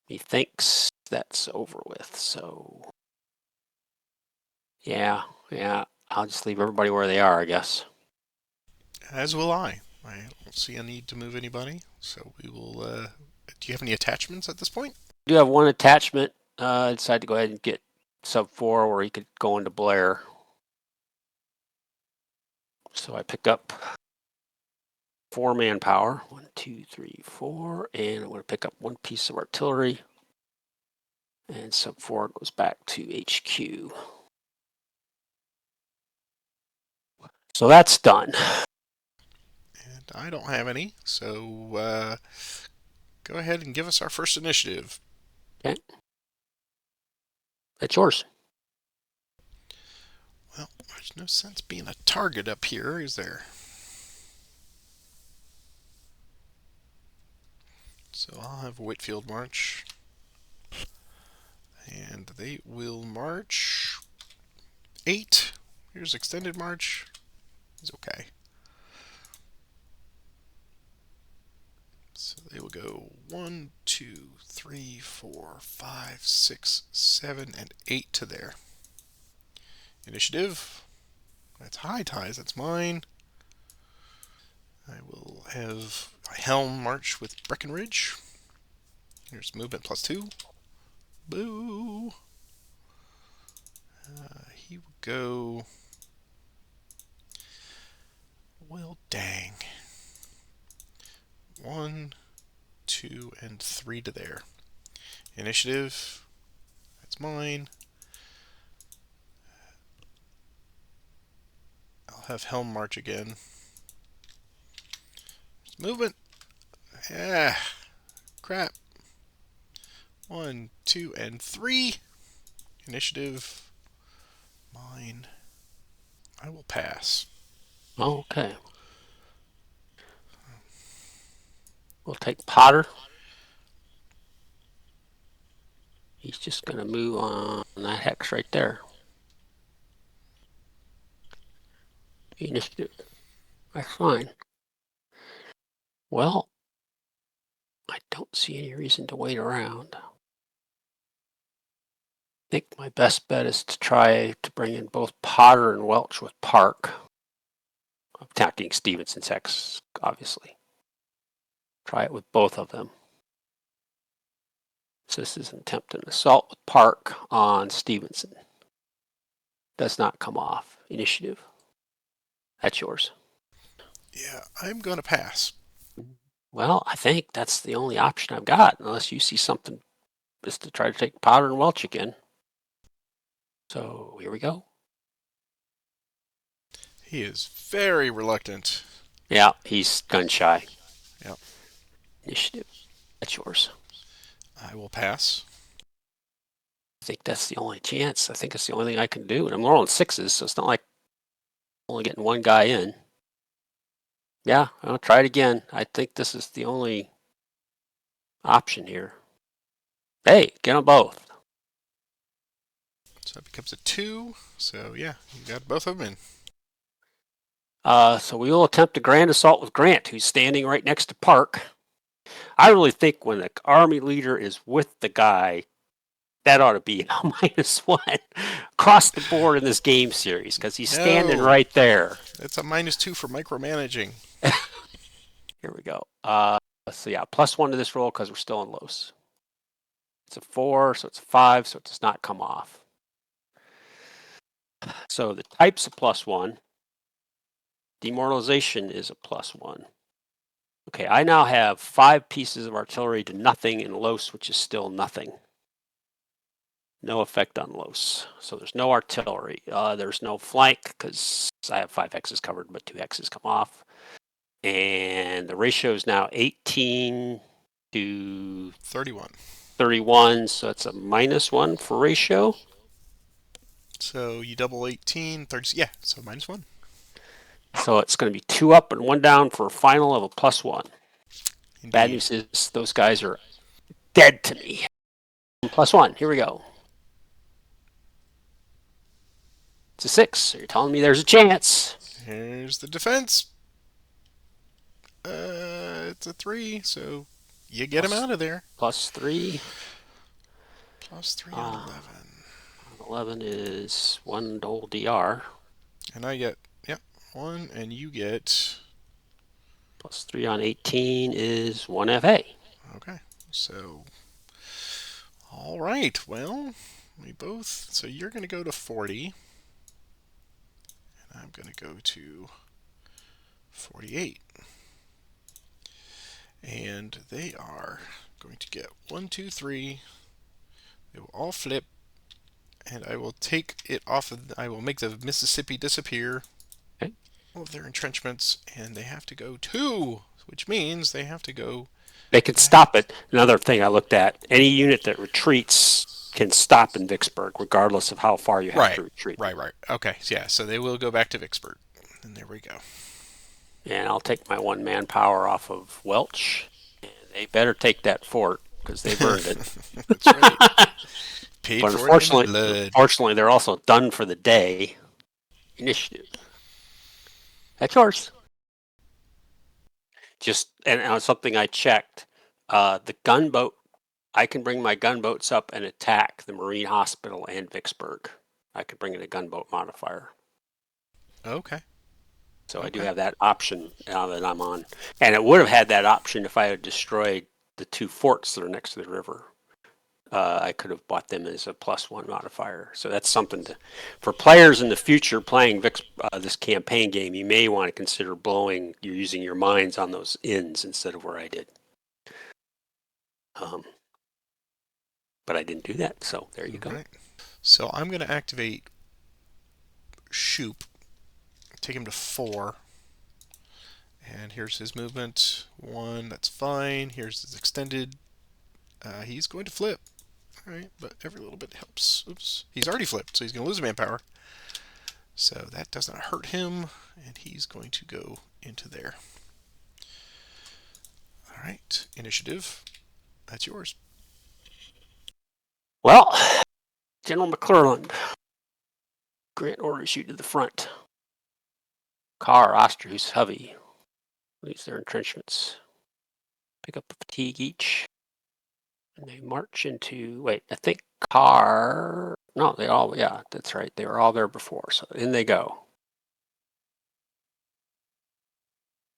He thinks that's over with. So, yeah. I'll just leave everybody where they are, I guess. As will I. I don't see a need to move anybody, so we will. Do you have any attachments at this point? I do have one attachment. I decided to go ahead and get sub 4 where he could go into Blair. So I pick up 4 manpower. 1, 2, 3, 4. And I'm going to pick up 1 piece of artillery. And sub 4 goes back to HQ. So that's done. And I don't have any, so go ahead and give us our first initiative. Okay. That's yours. Well, there's no sense being a target up here, is there? So I'll have Whitfield march. And they will march 8. Here's extended march. It's okay. So they will go 1, 2, 3, 4, 5, 6, 7, and 8 to there. Initiative. That's High Ties. That's mine. I will have Helm march with Breckenridge. Here's movement +2. Boo. He will go. Well, dang. 1, 2, and 3 to there. Initiative. That's mine. I'll have Helm march again. Movement. Ah, crap. 1, 2, and 3. Initiative. Mine. I will pass. Okay. We'll take Potter. He's just going to move on that hex right there. Initiative. That's fine. Well, I don't see any reason to wait around. I think my best bet is to try to bring in both Potter and Welch with Park. Attacking Stevenson's hex, obviously. Try it with both of them. So this is an attempt at an assault with Park on Stevenson. Does not come off. Initiative. That's yours. Yeah, I'm going to pass. Well, I think that's the only option I've got, unless you see something, is to try to take Potter and Welch again. So here we go. He is very reluctant. Yeah, he's gun shy. Yep. Initiative. That's yours. I will pass. I think that's the only chance. I think it's the only thing I can do. And I'm rolling sixes, so it's not like I'm only getting one guy in. Yeah, I'll try it again. I think this is the only option here. Hey, get them both. So it becomes a 2. So yeah, you got both of them in. So we will attempt a grand assault with Grant, who's standing right next to Park. I really think when the army leader is with the guy, that ought to be a -1 across the board in this game series because he's standing No, right there. it's a -2 for micromanaging. Here we go. So yeah, +1 to this roll because we're still in Los. It's a 4, so it's a 5, so it does not come off. So the type's a +1. Demoralization is a +1. Okay, I now have 5 pieces of artillery to nothing in Los, which is still nothing. No effect on Los. So there's no artillery. There's no flank because I have 5 hexes covered, but 2 hexes come off. And the ratio is now 18 to 31. 31, so it's a -1 for ratio. So you double 18, 30. Yeah, so -1. So it's going to be 2 up and 1 down for a final of a +1. Indeed. Bad news is those guys are dead to me. +1. Here we go. It's a 6. So you're telling me there's a chance. Here's the defense. It's a 3, so you get him out of there. +3. +3 on 11. 11 is 1 dole DR. And I get, yep, 1, and you get... +3 on 18 is 1 FA. Okay, so... All right, well, we both... So you're going to go to 40. And I'm going to go to 48. And they are going to get 1, 2, 3. They will all flip. And I will take it off of... I will make the Mississippi disappear. Okay. All of their entrenchments. And they have to go 2, which means they have to go... They can stop it. Another thing I looked at, any unit that retreats can stop in Vicksburg, regardless of how far you have to retreat. Right. Okay, yeah, so they will go back to Vicksburg. And there we go. And I'll take my 1 manpower off of Welch. And they better take that fort, because they've earned it. That's right. Paid But for it in blood. unfortunately, they're also done for the day. Initiative. That's yours. Just, and something I checked, the gunboat, I can bring my gunboats up and attack the Marine Hospital and Vicksburg. I could bring in a gunboat modifier. Okay. So I do have that option now that I'm on. And it would have had that option if I had destroyed the 2 forts that are next to the river. I could have bought them as a +1 modifier. So that's something to, for players in the future playing this campaign game, you may want to consider you're using your minds on those ins instead of where I did. But I didn't do that, so there you go. Right. So I'm going to activate Shoop take him to 4. And here's his movement. 1, that's fine. Here's his extended. He's going to flip. Alright, but every little bit helps. Oops. He's already flipped, so he's going to lose manpower. So that does not hurt him, and he's going to go into there. Alright, initiative. That's yours. Well, General McClellan, Grant orders you to the front. Carr, Osterhus, Hovey leaves their entrenchments. Pick up the fatigue each. And they march into, wait, I think Carr, no, they all, yeah, that's right. They were all there before. So in they go.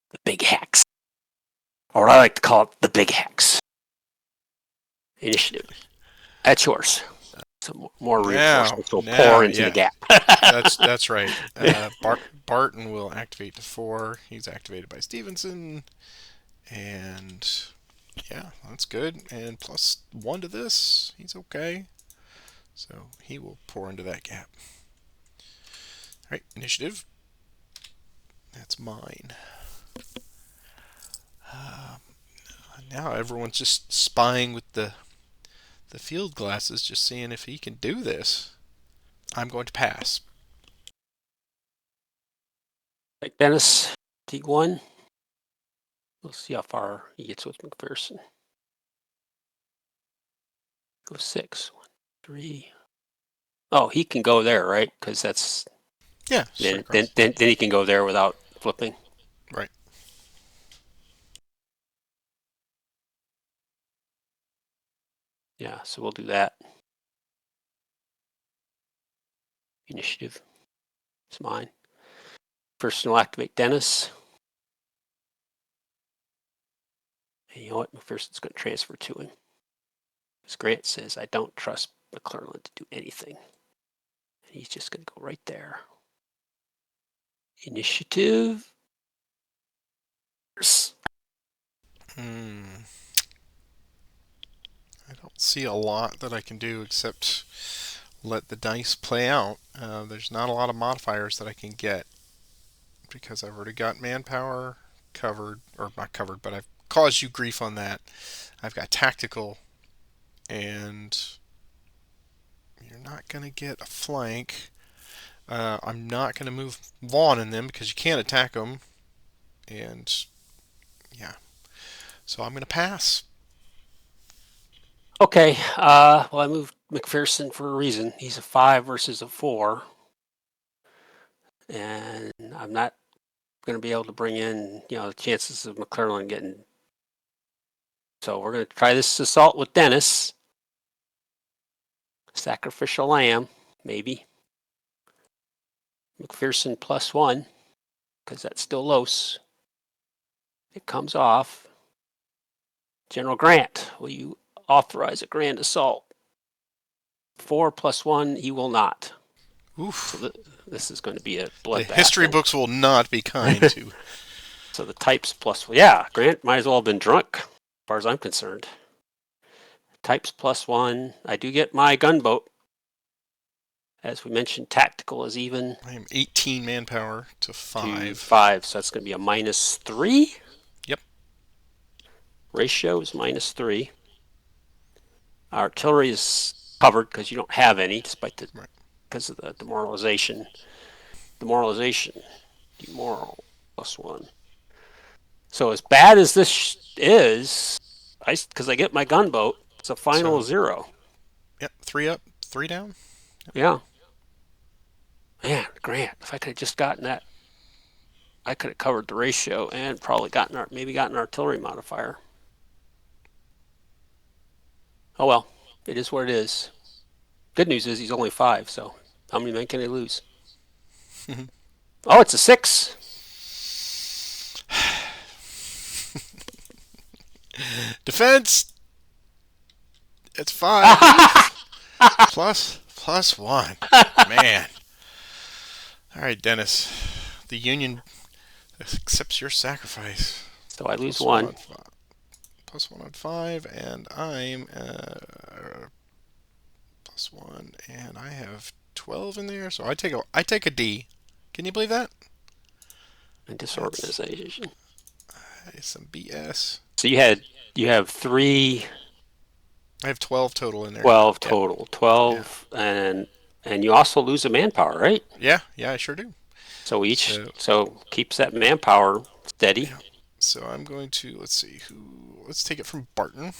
The big hacks. Or I like to call it the big hacks. Initiative. That's yours. Some more reinforcements will pour into the gap. that's right. Barton will activate to 4. He's activated by Stevenson. And yeah, that's good. And +1 to this. He's okay. So he will pour into that gap. Alright, initiative. That's mine. Now everyone's just spying with the field glasses, just seeing if he can do this. I'm going to pass. Like Dennis, fatigue 1. We'll see how far he gets with McPherson. Go 6. 1, 3. Oh, he can go there, right? Because that's Yeah. then he can go there without flipping. Right. Yeah, so we'll do that. Initiative. It's mine. First, we'll activate Dennis. And you know what? McPherson's going to transfer to him. As Grant says, I don't trust McClellan to do anything. And he's just going to go right there. Initiative. I don't see a lot that I can do except let the dice play out. There's not a lot of modifiers that I can get because I've already got manpower covered, or not covered, but I've caused you grief on that. I've got tactical, and you're not going to get a flank. I'm not going to move Vaughn in them because you can't attack them. And yeah, so I'm going to pass. Okay. Well, I moved McPherson for a reason. He's a 5 versus a 4. And I'm not going to be able to bring in, the chances of McClellan getting. So we're going to try this assault with Dennis. Sacrificial lamb, maybe. McPherson +1, because that's still Los. It comes off. General Grant, will you authorize a grand assault? 4 +1, he will not. Oof. So this is going to be a bloodbath. The history books will not be kind to. So the types +1. Grant might as well have been drunk, as far as I'm concerned. Types +1. I do get my gunboat. As we mentioned, tactical is even. I am 18 manpower to 5. 5, so that's going to be a -3. Yep. Ratio is -3. Artillery is covered because you don't have any, despite because of the demoralization. Demoral +1. So as bad as this is, because I get my gunboat, it's a final 0. Yep, 3 up, 3 down. Yep. Yeah. Man, Grant, if I could have just gotten that, I could have covered the ratio and probably gotten an artillery modifier. Oh well, it is what it is. Good news is he's only 5, so how many men can he lose? Oh, it's a 6. Defense. It's 5. +1. Man. All right, Dennis. The Union accepts your sacrifice. So I lose 1. +1 on 5, and I'm +1, and I have 12 in there. So I take a D. Can you believe that? and That's disorganization. some BS. So you have three, I have 12 total in there. 12 Yep. total, Yeah. 12, and you also lose a manpower, right? Yeah. Yeah. I sure do. So So keeps that manpower steady. yeah. So I'm going to let's see who. Let's take it from Barton,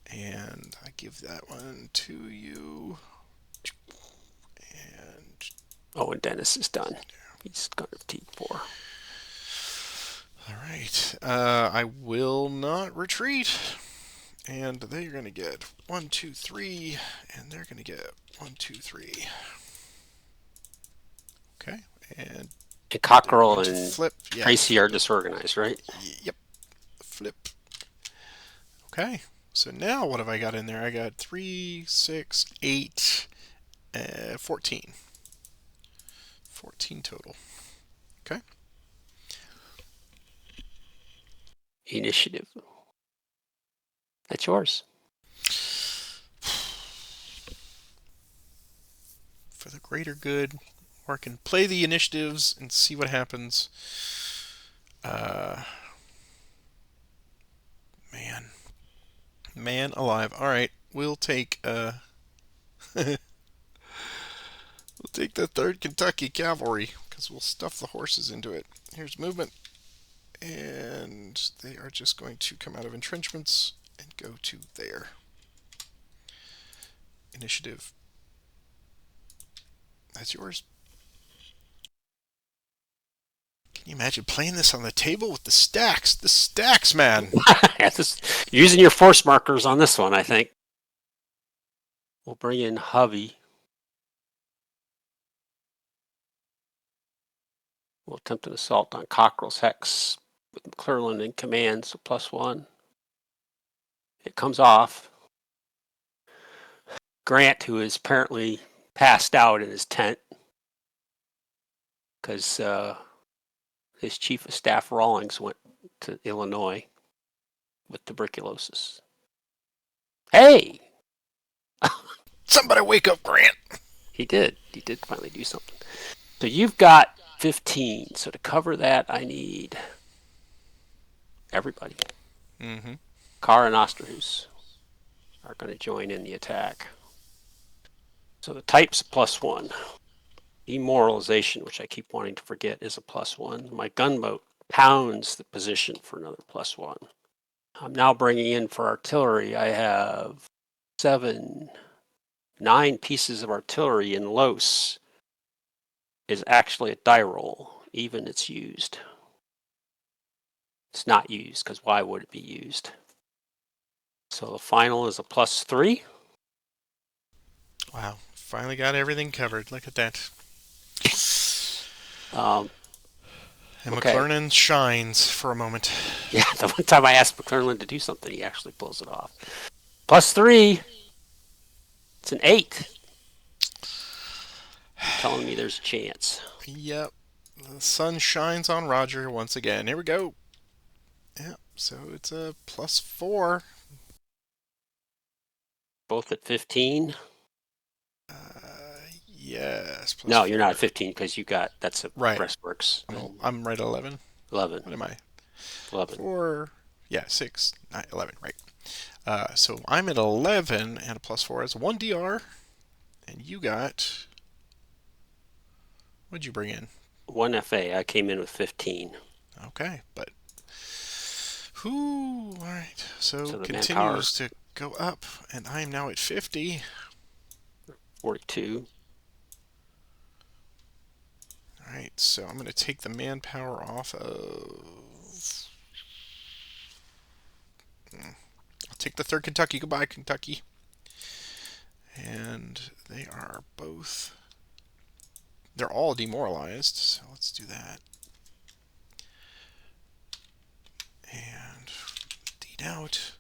and I give that one to you. And Oh, and Dennis is done. He's going to T4. all right. I will not retreat. And they're going to get 1, 2, 3. And they're going to get 1, 2, 3. Okay. And And they're Cockrell going to and flip. Yeah. Tracy are disorganized, right? Yep. Flip. Okay. So now what have I got in there? I got 3, 6, 8, 14. 14 total. Okay. Initiative. That's yours. For the greater good, or I can play the initiatives and see what happens. Uh, man. Man alive. All right. We'll take we'll take the 3rd Kentucky Cavalry because we'll stuff the horses into it. Here's movement, and they are just going to come out of entrenchments and go to there. Initiative. That's yours. Can you imagine playing this on the table with the stacks? The stacks, man. Using your force markers on this one, I think. We'll bring in Hovey. We'll attempt an assault on Cockrell's Hex with McClellan in command, so +1. It comes off. Grant, who is apparently passed out in his tent because his chief of staff Rawlings went to Illinois with tuberculosis. Hey, Somebody wake up, Grant. he did. He did finally do something. So you've got 15. So to cover that, I need everybody. Mm-hmm. Carr and Osterhus are going to join in the attack. So the type's +1. Demoralization, which I keep wanting to forget, is a +1. My gunboat pounds the position for another +1. I'm now bringing in for artillery. I have 9 pieces of artillery in Los. Is actually a die roll, even it's used. It's not used because why would it be used? So the final is a +3. Wow. Finally got everything covered. Look at that. Um, And okay. McClernand shines for a moment. Yeah, the one time I asked McClellan to do something, he actually pulls it off. +3. It's an 8. You're telling me there's a chance. Yep. The sun shines on Roger once again. Here we go. Yep. So it's a +4. Both at 15. Uh, yes, No, you're not +4. at 15 because you got that's a Right. breastworks. I'm right at 11. 11. What am I? 11. 4. Yeah, 6, 9, 11. Right. So I'm at 11, and a +4 is 1 DR. And you got. What'd you bring in? 1 FA. I came in with 15. Okay, but. Whoo. All right. So So the manpower, continues to go up, and I'm now at 50. 42. All right, so I'm going to take the manpower off of. I'll take the 3rd Kentucky. Goodbye, Kentucky. And they are both. They're all demoralized, so let's do that. And deed out.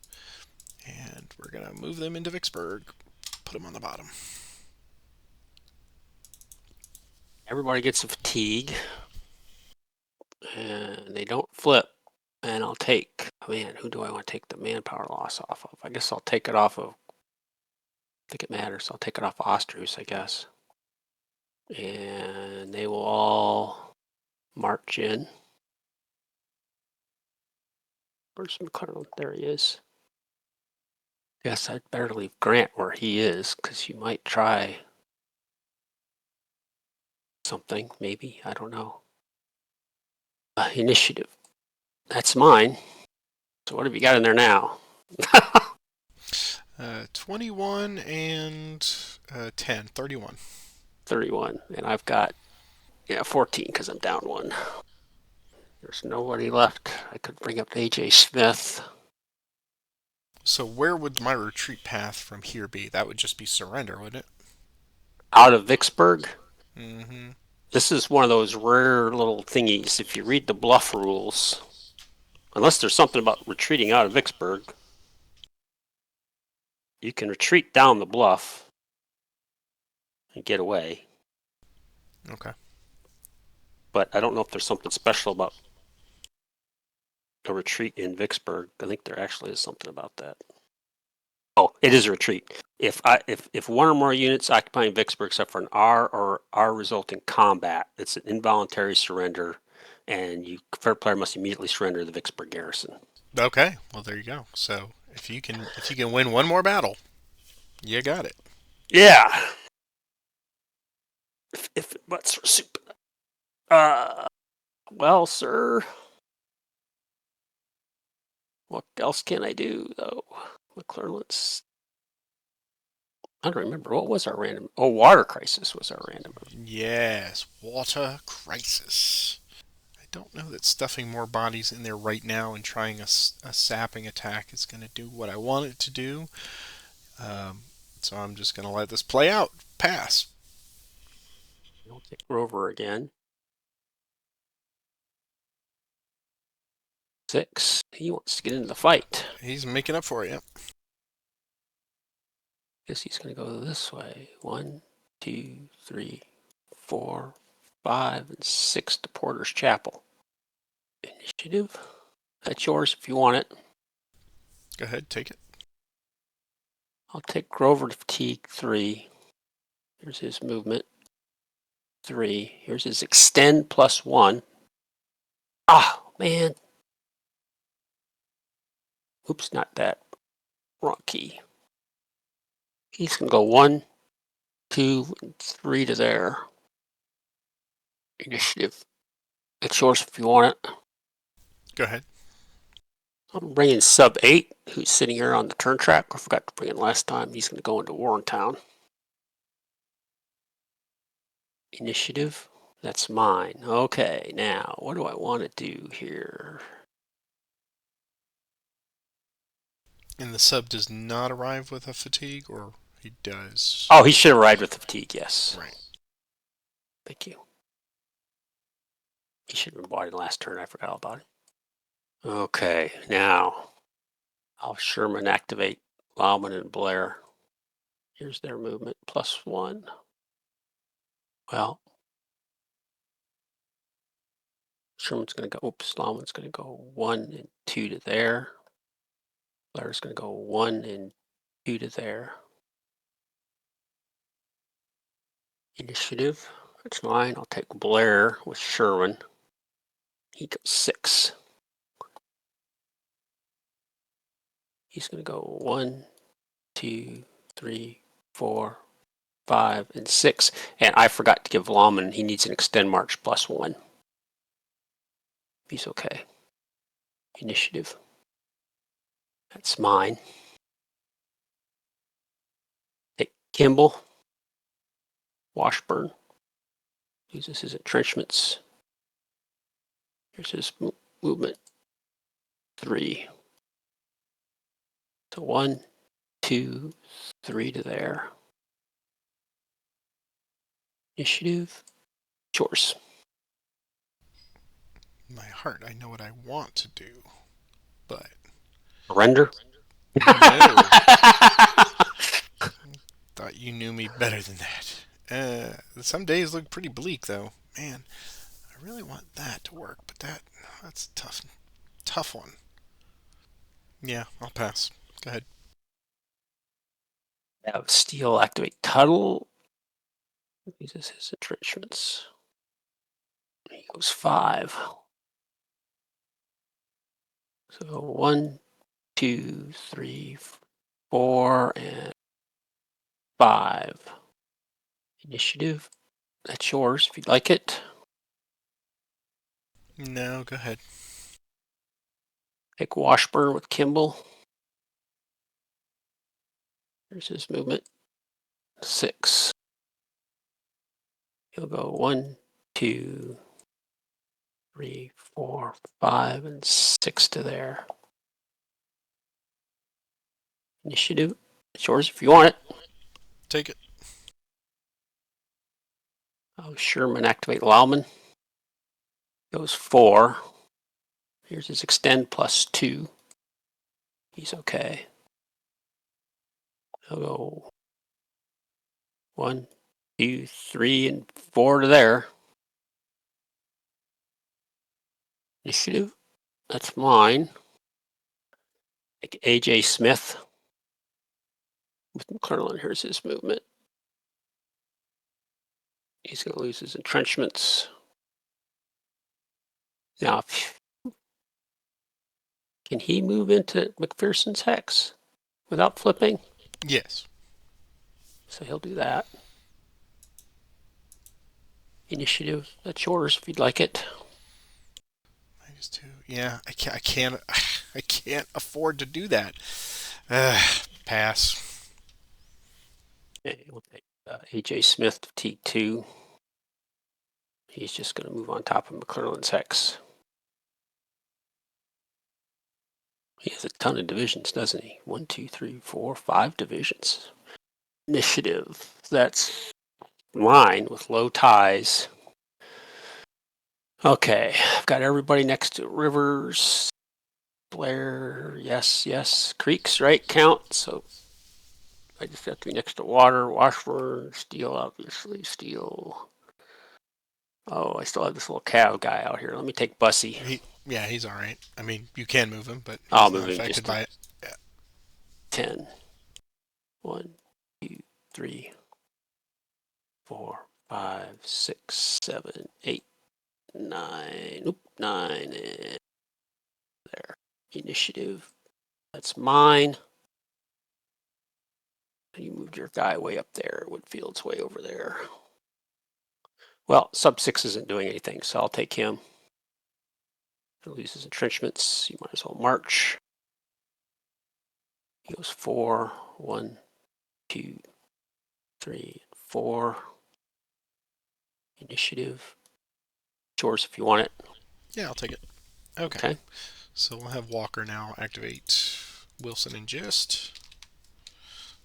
And we're going to move them into Vicksburg. Put them on the bottom. Everybody gets a fatigue. And they don't flip. And I'll take, man, who do I want to take the manpower loss off of? I guess I'll take it off of, I think it matters. I'll take it off of Ostrus, I guess. And they will all march in. Where's McClellan? There he is. Yes, I'd better leave Grant where he is, because you might try something, maybe. I don't know. Initiative. That's mine. So what have you got in there now? 21 and 10, 31. 31. And I've got 14 because I'm down one. There's nobody left. I could bring up AJ Smith. So where would my retreat path from here be? That would just be surrender, wouldn't it? Out of Vicksburg. Mm-hmm. This is one of those rare little thingies. If you read the bluff rules, unless there's something about retreating out of Vicksburg, you can retreat down the bluff and get away. Okay. But I don't know if there's something special about a retreat in Vicksburg. I think there actually is something about that. Oh, it is a retreat. If one or more units occupying Vicksburg except for an R or R resulting combat, it's an involuntary surrender, and Confederate player must immediately surrender the Vicksburg garrison. Okay. Well, there you go. So if you can win one more battle, you got it. Yeah. If butts for soup. Well, sir, what else can I do though? McClellan's. I don't remember what was our random. Oh, water crisis was our random. Yes, water crisis. I don't know that stuffing more bodies in there right now and trying a sapping attack is going to do what I want it to do. Um, so I'm just going to let this play out. Pass. I'll take Rover again. 6. He wants to get into the fight. He's making up for it. Yep. Guess he's going to go this way. 1, 2, 3, 4, 5, and 6 to Porter's Chapel. Initiative. That's yours if you want it. Go ahead, take it. I'll take Grover to fatigue 3. Here's his movement. 3. Here's his extend +1. Ah, man. Oops, not that. Wrong key. He's going to go 1, 2, and 3 to there. Initiative. It's yours if you want it. Go ahead. I'm bringing sub 8, who's sitting here on the turn track. I forgot to bring it last time. He's going to go into Warrentown. Initiative. That's mine. Okay, now, what do I want to do here? And the sub does not arrive with a fatigue, or he does? Oh, he should have arrived with the fatigue, yes. Right. Thank you. He should have been bought in last turn. I forgot all about it. Okay, now, I'll Sherman activate Lauman and Blair. Here's their movement, +1. Well, Sherman's going to go, oops, Lauman's going to go 1 and 2 to there. Blair's going to go 1 and 2 to there. Initiative. That's mine. I'll take Blair with Sherman. He goes 6. He's going to go 1, 2, 3, 4, 5, and 6. And I forgot to give Lauman, he needs an extend march +1. He's okay. Initiative. That's mine. Take Kimball. Washburn. Uses his entrenchments. Here's his movement. 3. So 1, 2, 3 to there. Initiative. Yours. My heart, I know what I want to do, but Surrender. no. Thought you knew me better than that. Some days look pretty bleak, though. Man, I really want that to work, but that's a tough one. Yeah, I'll pass. Go ahead. Have Steel activate Tuttle. Uses his entrenchments. He goes 5. So 1, 2, 3, 4, and 5. Initiative. That's yours if you'd like it. No, go ahead. Take Washburn with Kimball. Here's his movement. 6. He'll go 1, 2, 3, 4, 5, and 6 to there. Initiative. It's yours if you want it. Take it. Oh, Sherman activate Lauman. Goes 4. Here's his extend plus 2. He's okay. He'll go 1, 2, 3, and 4 to there. Initiative. That's mine. Like AJ Smith with McClellan. Here's his movement. He's going to lose his entrenchments. Now, can he move into McPherson's hex without flipping? Yes. So he'll do that. Initiative. That's yours if you'd like it. -2. Yeah, I can't. I can't. I can't afford to do that. Pass. Okay, we'll take AJ Smith to T2. He's just going to move on top of McClellan's hex. He has a ton of divisions, doesn't he? 1, 2, 3, 4, 5 divisions. Initiative. That's mine with low ties. Okay, I've got everybody next to rivers. Blair, yes, yes. Creeks, right? Count. So I just have to be next to water. Washburn, steel, obviously. Steel. Oh, I still have this little Cav guy out here. Let me take Bussy. Yeah, he's all right. I mean, you can move him, but I'll he's move not him affected just to by it. Yeah. 10. 1, 2, 3, 4, 5, 6, 7, 8, 9. Oop, 9. And there. Initiative. That's mine. You moved your guy way up there. Woodfield's way over there. Well, sub 6 isn't doing anything, so I'll take him. He'll lose his entrenchments. You might as well march. He goes 4. 1, 2, 3, 4. Initiative. Yours if you want it. Yeah, I'll take it. Okay. So we'll have Walker now activate Wilson and Gist.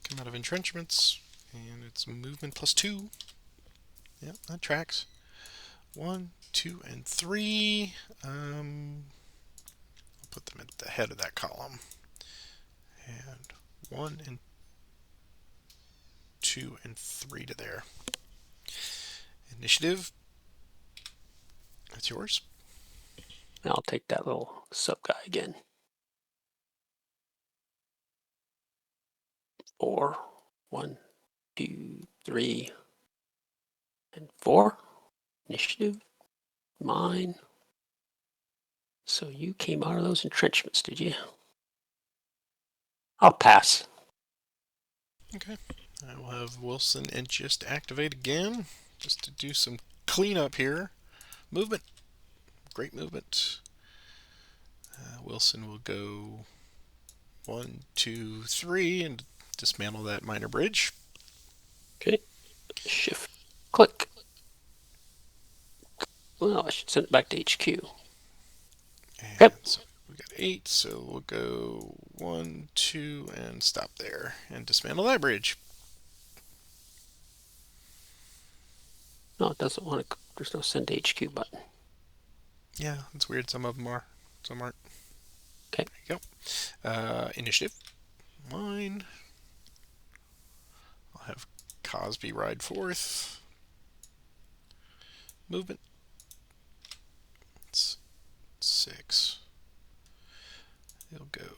Come out of entrenchments, and it's movement +2. Yep, that tracks. 1, 2, and 3. I'll put them at the head of that column. And 1 and 2 and 3 to there. Initiative. That's yours. And I'll take that little sub guy again. 4. 1, 2, 3, and 4. Initiative. Mine. So you came out of those entrenchments, did you? I'll pass. Okay. I will have Wilson and Gist activate again, just to do some cleanup here. Movement. Great movement. Wilson will go 1, 2, 3 and dismantle that minor bridge. Okay. Shift. Click. Well, I should send it back to HQ. And Yep. so we got 8, so we'll go 1, 2, and stop there and dismantle that bridge. No, it doesn't want to. There's no send to HQ button. Yeah, it's weird. Some of them are, some aren't. Okay. There you go. Initiative. Mine. I'll have Cosby ride forth. Movement. It's 6. He'll go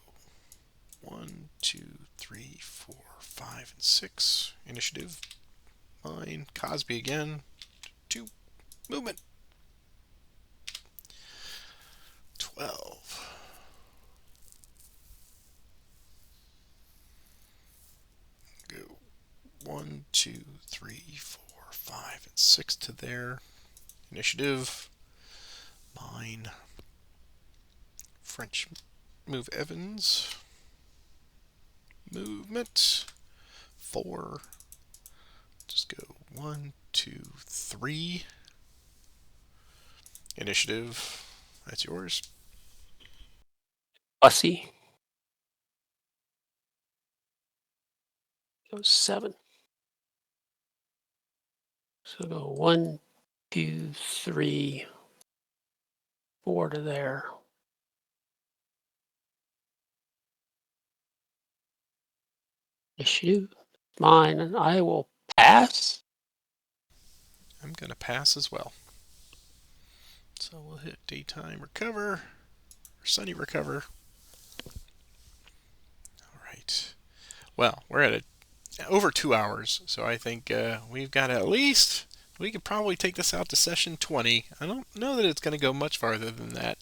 1, 2, 3, 4, 5, and 6. Initiative. Mine. Cosby again. 2. Movement. 12. Go 1, 2, 3, 4, 5, and 6 to their initiative. Mine. French move Evans. Movement. 4. Just go 1, 2, 3. Initiative. That's yours. Bussy. Goes 7. So go 1, 2, 3, 4 to there. Issue. Mine, and I will pass. I'm going to pass as well. So we'll hit daytime recover, or sunny recover. All right. Well, we're at over 2 hours, so I think we've got at least, we could probably take this out to session 20. I don't know that it's going to go much farther than that.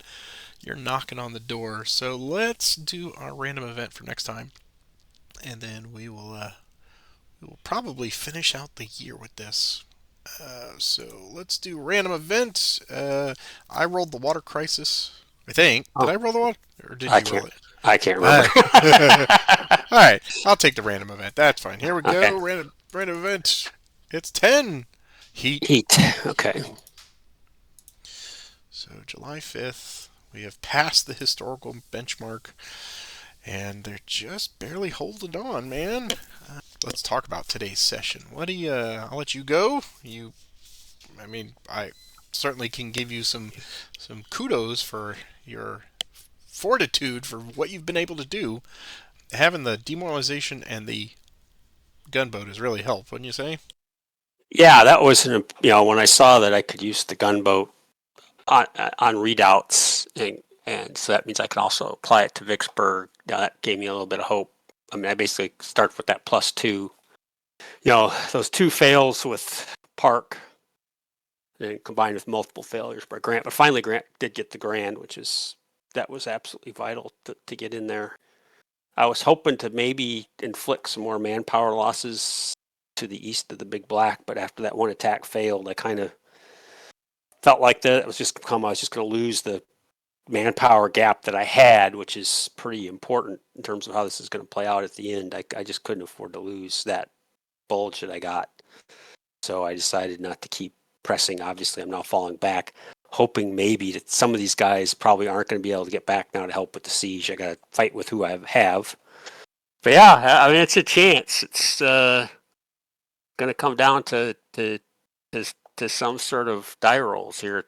You're knocking on the door. So let's do our random event for next time, and then we will probably finish out the year with this. So let's do random event. I rolled the water crisis. I think. Did Oh, I roll the water, or did I you can't. roll it? I can't remember. Uh, all right, I'll take the random event. That's fine. Here we Okay. go. Random event. It's 10. Heat. Heat. Okay. So July 5th. We have passed the historical benchmark, and they're just barely holding on, man. Let's talk about today's session. What do you? I'll let you go. I certainly can give you some kudos for your fortitude for what you've been able to do. Having the demoralization and the gunboat has really helped, wouldn't you say? Yeah, that was when I saw that I could use the gunboat on readouts, and so that means I can also apply it to Vicksburg. Now that gave me a little bit of hope. I mean, I basically start with that +2. Those 2 fails with Park, and combined with multiple failures by Grant. But finally, Grant did get the Grand, that was absolutely vital to get in there. I was hoping to maybe inflict some more manpower losses to the east of the Big Black, but after that one attack failed, I kind of felt like that it was just I was just going to lose the manpower gap that I had, which is pretty important in terms of how this is going to play out at the end. I just couldn't afford to lose that bulge that I got. So I decided not to keep pressing. Obviously, I'm now falling back, hoping maybe that some of these guys probably aren't going to be able to get back now to help with the siege. I got to fight with who I have. But yeah, I mean, it's a chance. It's going to come down to some sort of die rolls here.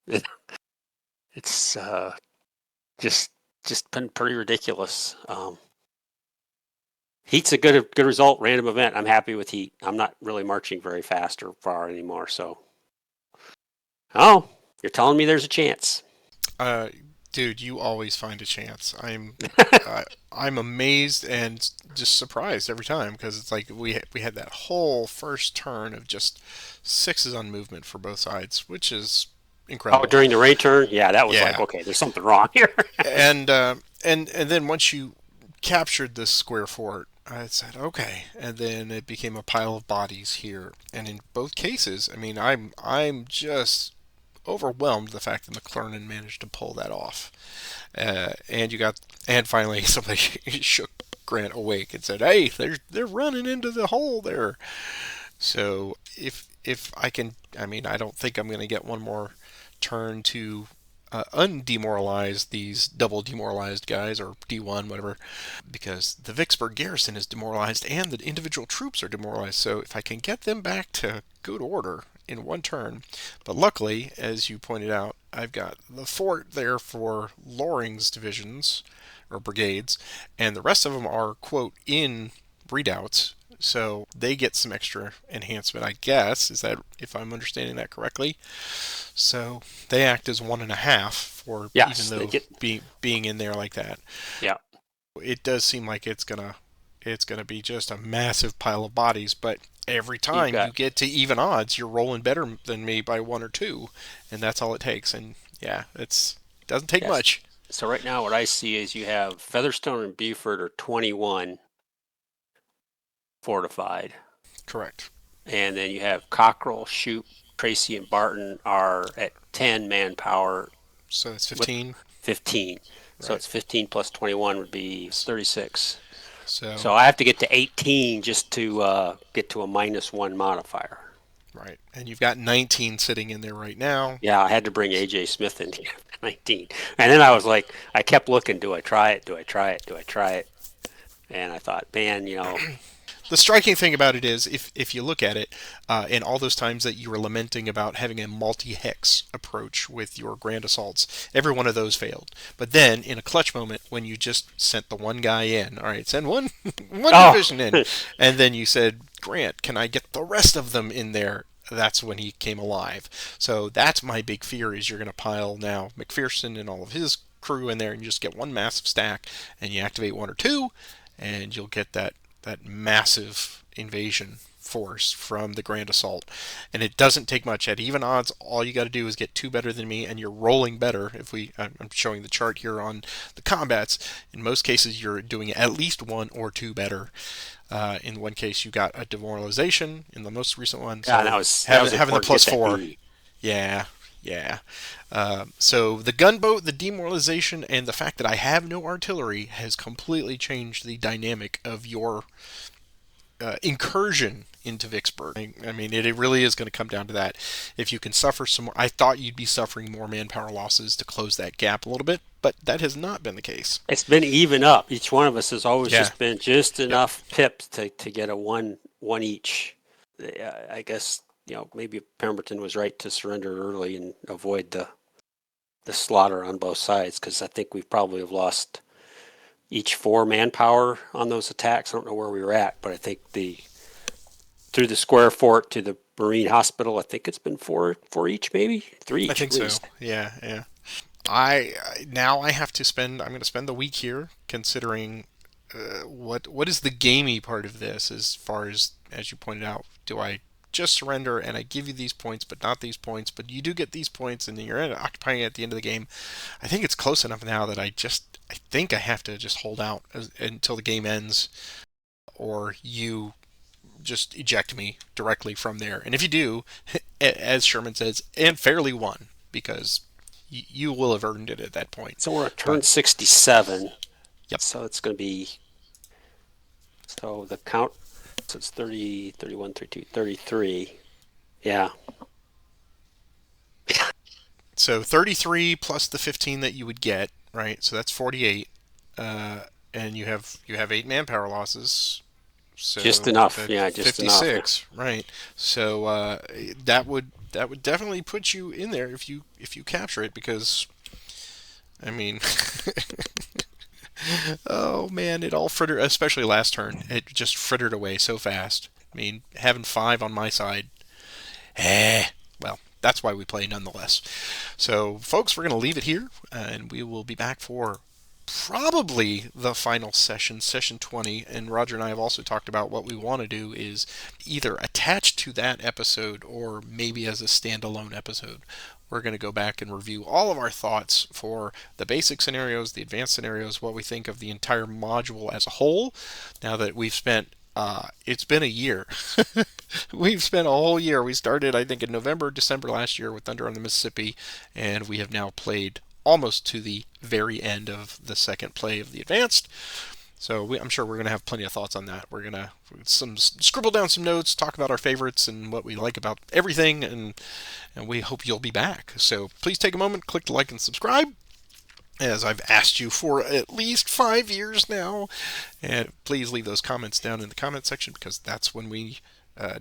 It, it's just been pretty ridiculous. Heat's a good result. Random event. I'm happy with Heat. I'm not really marching very fast or far anymore. So, oh, you're telling me there's a chance. Uh, Dude, you always find a chance. I'm amazed and just surprised every time because it's like we had that whole first turn of just sixes on movement for both sides, which is Oh, incredible. during the rain turn, yeah, that was like Yeah, okay. There's something wrong here. and then once you captured this square fort, I said okay, and then it became a pile of bodies here. And in both cases, I mean, I'm just overwhelmed the fact that McClernand managed to pull that off. And finally somebody shook Grant awake and said, "Hey, they're running into the hole there." So if I can, I mean, I don't think I'm going to get one more turn to undemoralize these double demoralized guys or D1, whatever, because the Vicksburg garrison is demoralized and the individual troops are demoralized. So if I can get them back to good order in one turn, but luckily, as you pointed out, I've got the fort there for Loring's divisions or brigades, and the rest of them are quote in redoubts. So they get some extra enhancement, I guess. Is that if I'm understanding that correctly? So they act as 1.5 for even Yes, they though get. being in there like that. Yeah, It does seem like it's gonna be just a massive pile of bodies, but every you've time you got. get to even odds, you're rolling better than me by 1 or 2, and that's all it takes. And yeah, it's Doesn't take Yes. much. So right now, what I see is you have Featherstone and Beaufort are 21 fortified, Correct. and then you have Cockrell, Shoup, Tracy, and Barton are at 10 manpower So that's with 15. 15. So Right. it's 15 plus 21 would be 36. So, So I have to get to 18 just to get to a -1 modifier. right. And you've got 19 sitting in there right now. Yeah, I had to bring AJ Smith in to get 19. And then I was like, I kept looking, do I try it? Do I try it? Do I try it? And I thought, man, The striking thing about it is, if you look at it, in all those times that you were lamenting about having a multi-hex approach with your grand assaults, every one of those failed. But then, in a clutch moment, when you just sent the one guy in, all right, send one one oh, division in, and then you said, Grant, can I get the rest of them in there? That's when he came alive. So that's my big fear is you're going to pile now McPherson and all of his crew in there and you just get one massive stack and you activate one or two and you'll get that massive invasion force from the Grand Assault. And it doesn't take much. At even odds, all you got to do is get two better than me, and you're rolling better. I'm showing the chart here on the combats. In most cases, you're doing at least one or two better. In one case, you got a demoralization in the most recent one. yeah, So that was having the important to plus get that four, B. yeah, yeah. So the gunboat, the demoralization, and the fact that I have no artillery has completely changed the dynamic of your incursion into Vicksburg. I mean, it really is going to come down to that. If you can suffer some more, I thought you'd be suffering more manpower losses to close that gap a little bit, but that has not been the case. It's been even up. Each one of us has always Yeah. just been just Yep. enough pips to get a one each. I guess maybe Pemberton was right to surrender early and avoid the slaughter on both sides because I think we probably have lost each 4 manpower on those attacks. I don't know where we were at, but I think the through the square fort to the Marine Hospital, I think it's been four each, maybe 3 I each think at so. least. Yeah, yeah. I now I have to spend. I'm going to spend the week here, considering what is the gamey part of this. As far as you pointed out, do I just surrender and I give you these points, but not these points, but you do get these points, and then you're occupying it at the end of the game. I think it's close enough now that I think I have to just hold out until the game ends, or you just eject me directly from there. And if you do, as Sherman says, and fairly won, because you will have earned it at that point. So we're at turn But 67. yep. So it's going to be, so the count, so it's 30, 31, 32, 33. Yeah. So 33 plus the 15 that you would get, right? So that's 48. Uh, and you have 8 manpower losses. Just So enough. that's Yeah, just enough. 56, right? So that would definitely put you in there if you capture it because I mean oh man, it all frittered, especially last turn. It just frittered away so fast. I mean, having 5 on my side, eh. Well, that's why we play nonetheless. So, folks, we're going to leave it here, and we will be back for probably the final session, session 20. And Roger and I have also talked about what we want to do is either attach to that episode or maybe as a standalone episode. We're going to go back and review all of our thoughts for the basic scenarios, the advanced scenarios, what we think of the entire module as a whole. Now that we've spent it's been a year. We've spent a whole year. We started, I think, in November, December last year with Thunder on the Mississippi, and we have now played almost to the very end of the second play of the advanced. So I'm sure we're going to have plenty of thoughts on that. We're going to scribble down some notes, talk about our favorites and what we like about everything, and we hope you'll be back. So please take a moment, click like and subscribe, as I've asked you for at least 5 years now. And please leave those comments down in the comment section because that's when we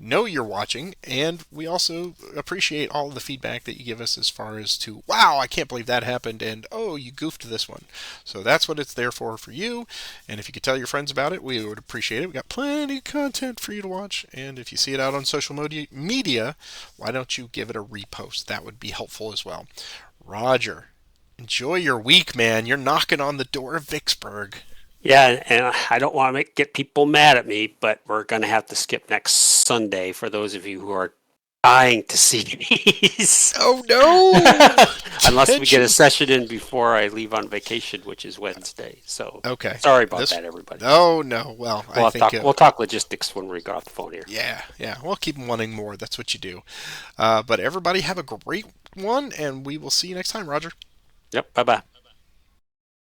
know you're watching. And we also appreciate all of the feedback that you give us as far as to, wow, I can't believe that happened, and oh, you goofed this one. So that's what it's there for you. And if you could tell your friends about it, we would appreciate it. We got plenty of content for you to watch. And if you see it out on social media, why don't you give it a repost? That would be helpful as well. Roger, enjoy your week, man. You're knocking on the door of Vicksburg. Yeah, and I don't want to get people mad at me, but we're going to have to skip next Sunday for those of you who are dying to see these. Oh no! Unless we get a Tension. session in before I leave on vacation, which is Wednesday. So Okay. sorry about This. that, everybody. Oh no. Well, I think. We'll talk logistics when we get off the phone here. Yeah, yeah. We'll keep wanting more. That's what you do. But everybody have a great one, and we will see you next time, Roger. Yep. Bye bye.